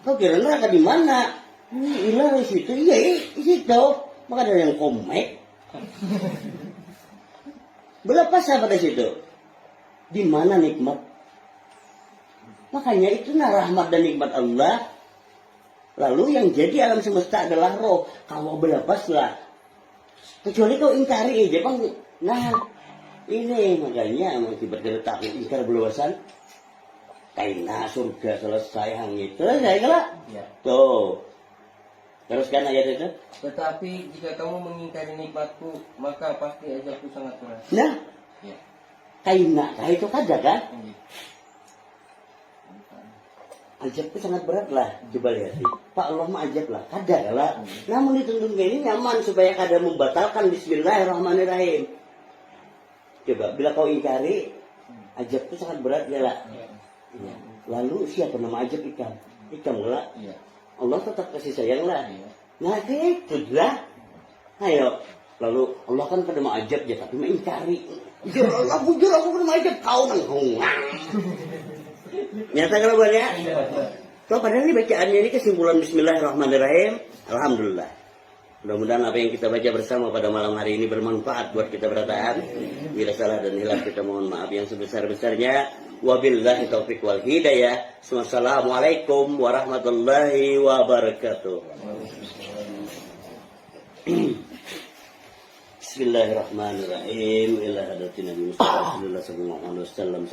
Kau kira neraka di mana? Ilah di situ, iya di situ. Maka ada yang komek. Berapa sahabat di situ? Di mana nikmat? Makanya itu rahmat dan nikmat Allah. Lalu yang jadi alam semesta adalah roh. Kau berlepaslah. Kecuali kau ingkari aja bang. Nah ini makanya akibat kita takut ingkar berlepasan. Kaina surga selesai hangit. Selesai kalau? Ya. Tuh. Teruskan ayat itu. Tetapi jika kamu mengingkari nikmatku, maka pasti azabku sangat berat. Nah, Ya. kaina, itu kada kan? Iya. Ajab itu sangat berat lah. Coba lihat sih. Pak Allah mah ajab lah. Kada lah. Namun dituntun ini nyaman supaya kada membatalkan Bismillahirrahmanirrahim. Coba, bila kau ingkari, ajab itu sangat berat ya lah. Ya. Lalu siapa nama ajab ikam? Ikam lah. Iya. Allah tetap kasih sayang lah. Iya. Nah itu lah. Ayo. Lalu Allah kan pada mau ajab ya tapi mengingkari. Jujur aku pada mau ajab kau menghungang. Nyata kalau banyak. Tuh padahal ini bacaannya ini kesimpulan Bismillahirrahmanirrahim. Alhamdulillah. Mudah-mudahan apa yang kita baca bersama pada malam hari ini bermanfaat buat kita bertahan. Bila salah dan hilaf kita mohon maaf yang sebesar-besarnya. Wabillahi taufiq wal hidayah. Wassalamualaikum warahmatullahi wabarakatuh. Bismillahirrahmanirrahim. Ila hadatin Nabi Muhammad sallallahu alaihi wasallam.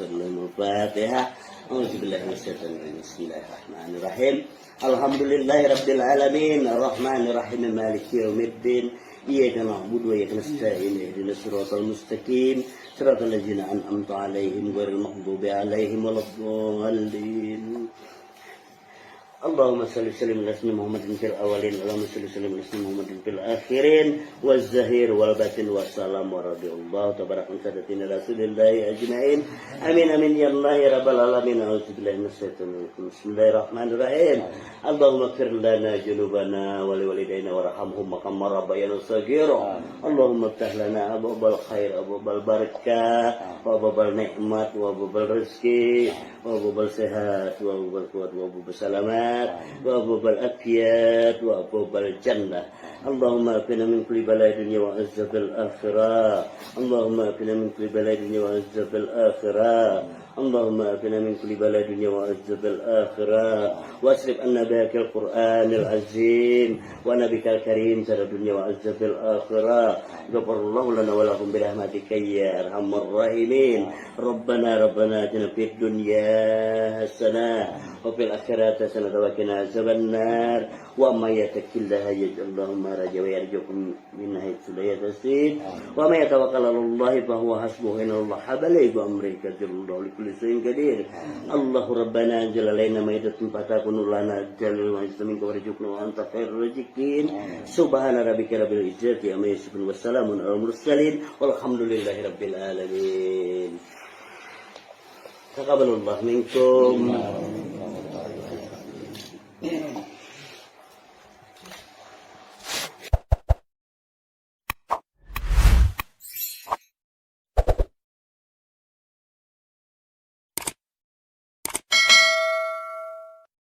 Al-Fatihah. Auzubillahi minasyaitonir rajim. Bismillahirrahmanirrahim. Alhamdulillahirabbil alamin. Arrahmanirrahim. Maliki yaumiddin. Iyyaka na'budu wa iyyaka nasta'in. Ihdinas siratal mustaqim. Siratal ladzina an'amta 'alaihim ghairil maghdubi 'alaihim waladdallin. اللهم صل وسلم على سيدنا محمد في الاولين اللهم صل وسلم على سيدنا محمد في الاخرين والزهير والباطن والسلام ورضي الله تبارك وتعالى رسول الله اجمعين امين امين يا الله يا رب العالمين اعوذ بالله من الشيطان الرجيم بسم الله الرحمن الرحيم اللهم اغفر لنا ذنوبنا ولوالدينا وارحمهم كما ربيانا صغيرا اللهم افتح لنا ابواب الخير ابواب البركه وابواب النعمات وابواب الرزق وابواب الصحه وابواب القوه وابواب السلامات وأبواب الأكياد وأبواب الجنة اللهم أكفنا من كل بلاء الدنيا وعذاب الآخرة اللهم أكفنا من كل بلاء الدنيا وعذاب الآخرة اللهم أكفنا من كل بلاء الدنيا وعذاب الآخرة واصرف عنا بك القرآن العظيم ونبيك الكريم شر الدنيا وعذاب الآخرة غفر الله لنا ولكم برحمتك يا أرحم الراحمين ربنا آتنا في الدنيا حسنة وفي الآخرة حسنة وقنا عذاب النار وما يتق الله يجعل له مخرجا ويرزقه من حيث لا يحتسب وما يتوكل على الله فهو حسبه إن الله بلغ أمره قدير الله لكل شيء قدير الله ربنا أنزل علينا مائدة فتكون لنا جل وعز منك ورزقنا وأنت خير الرازقين سبحان ربك رب العزة عما يصفون والسلام على المرسلين والحمد لله رب العالمين تقبل الله منكم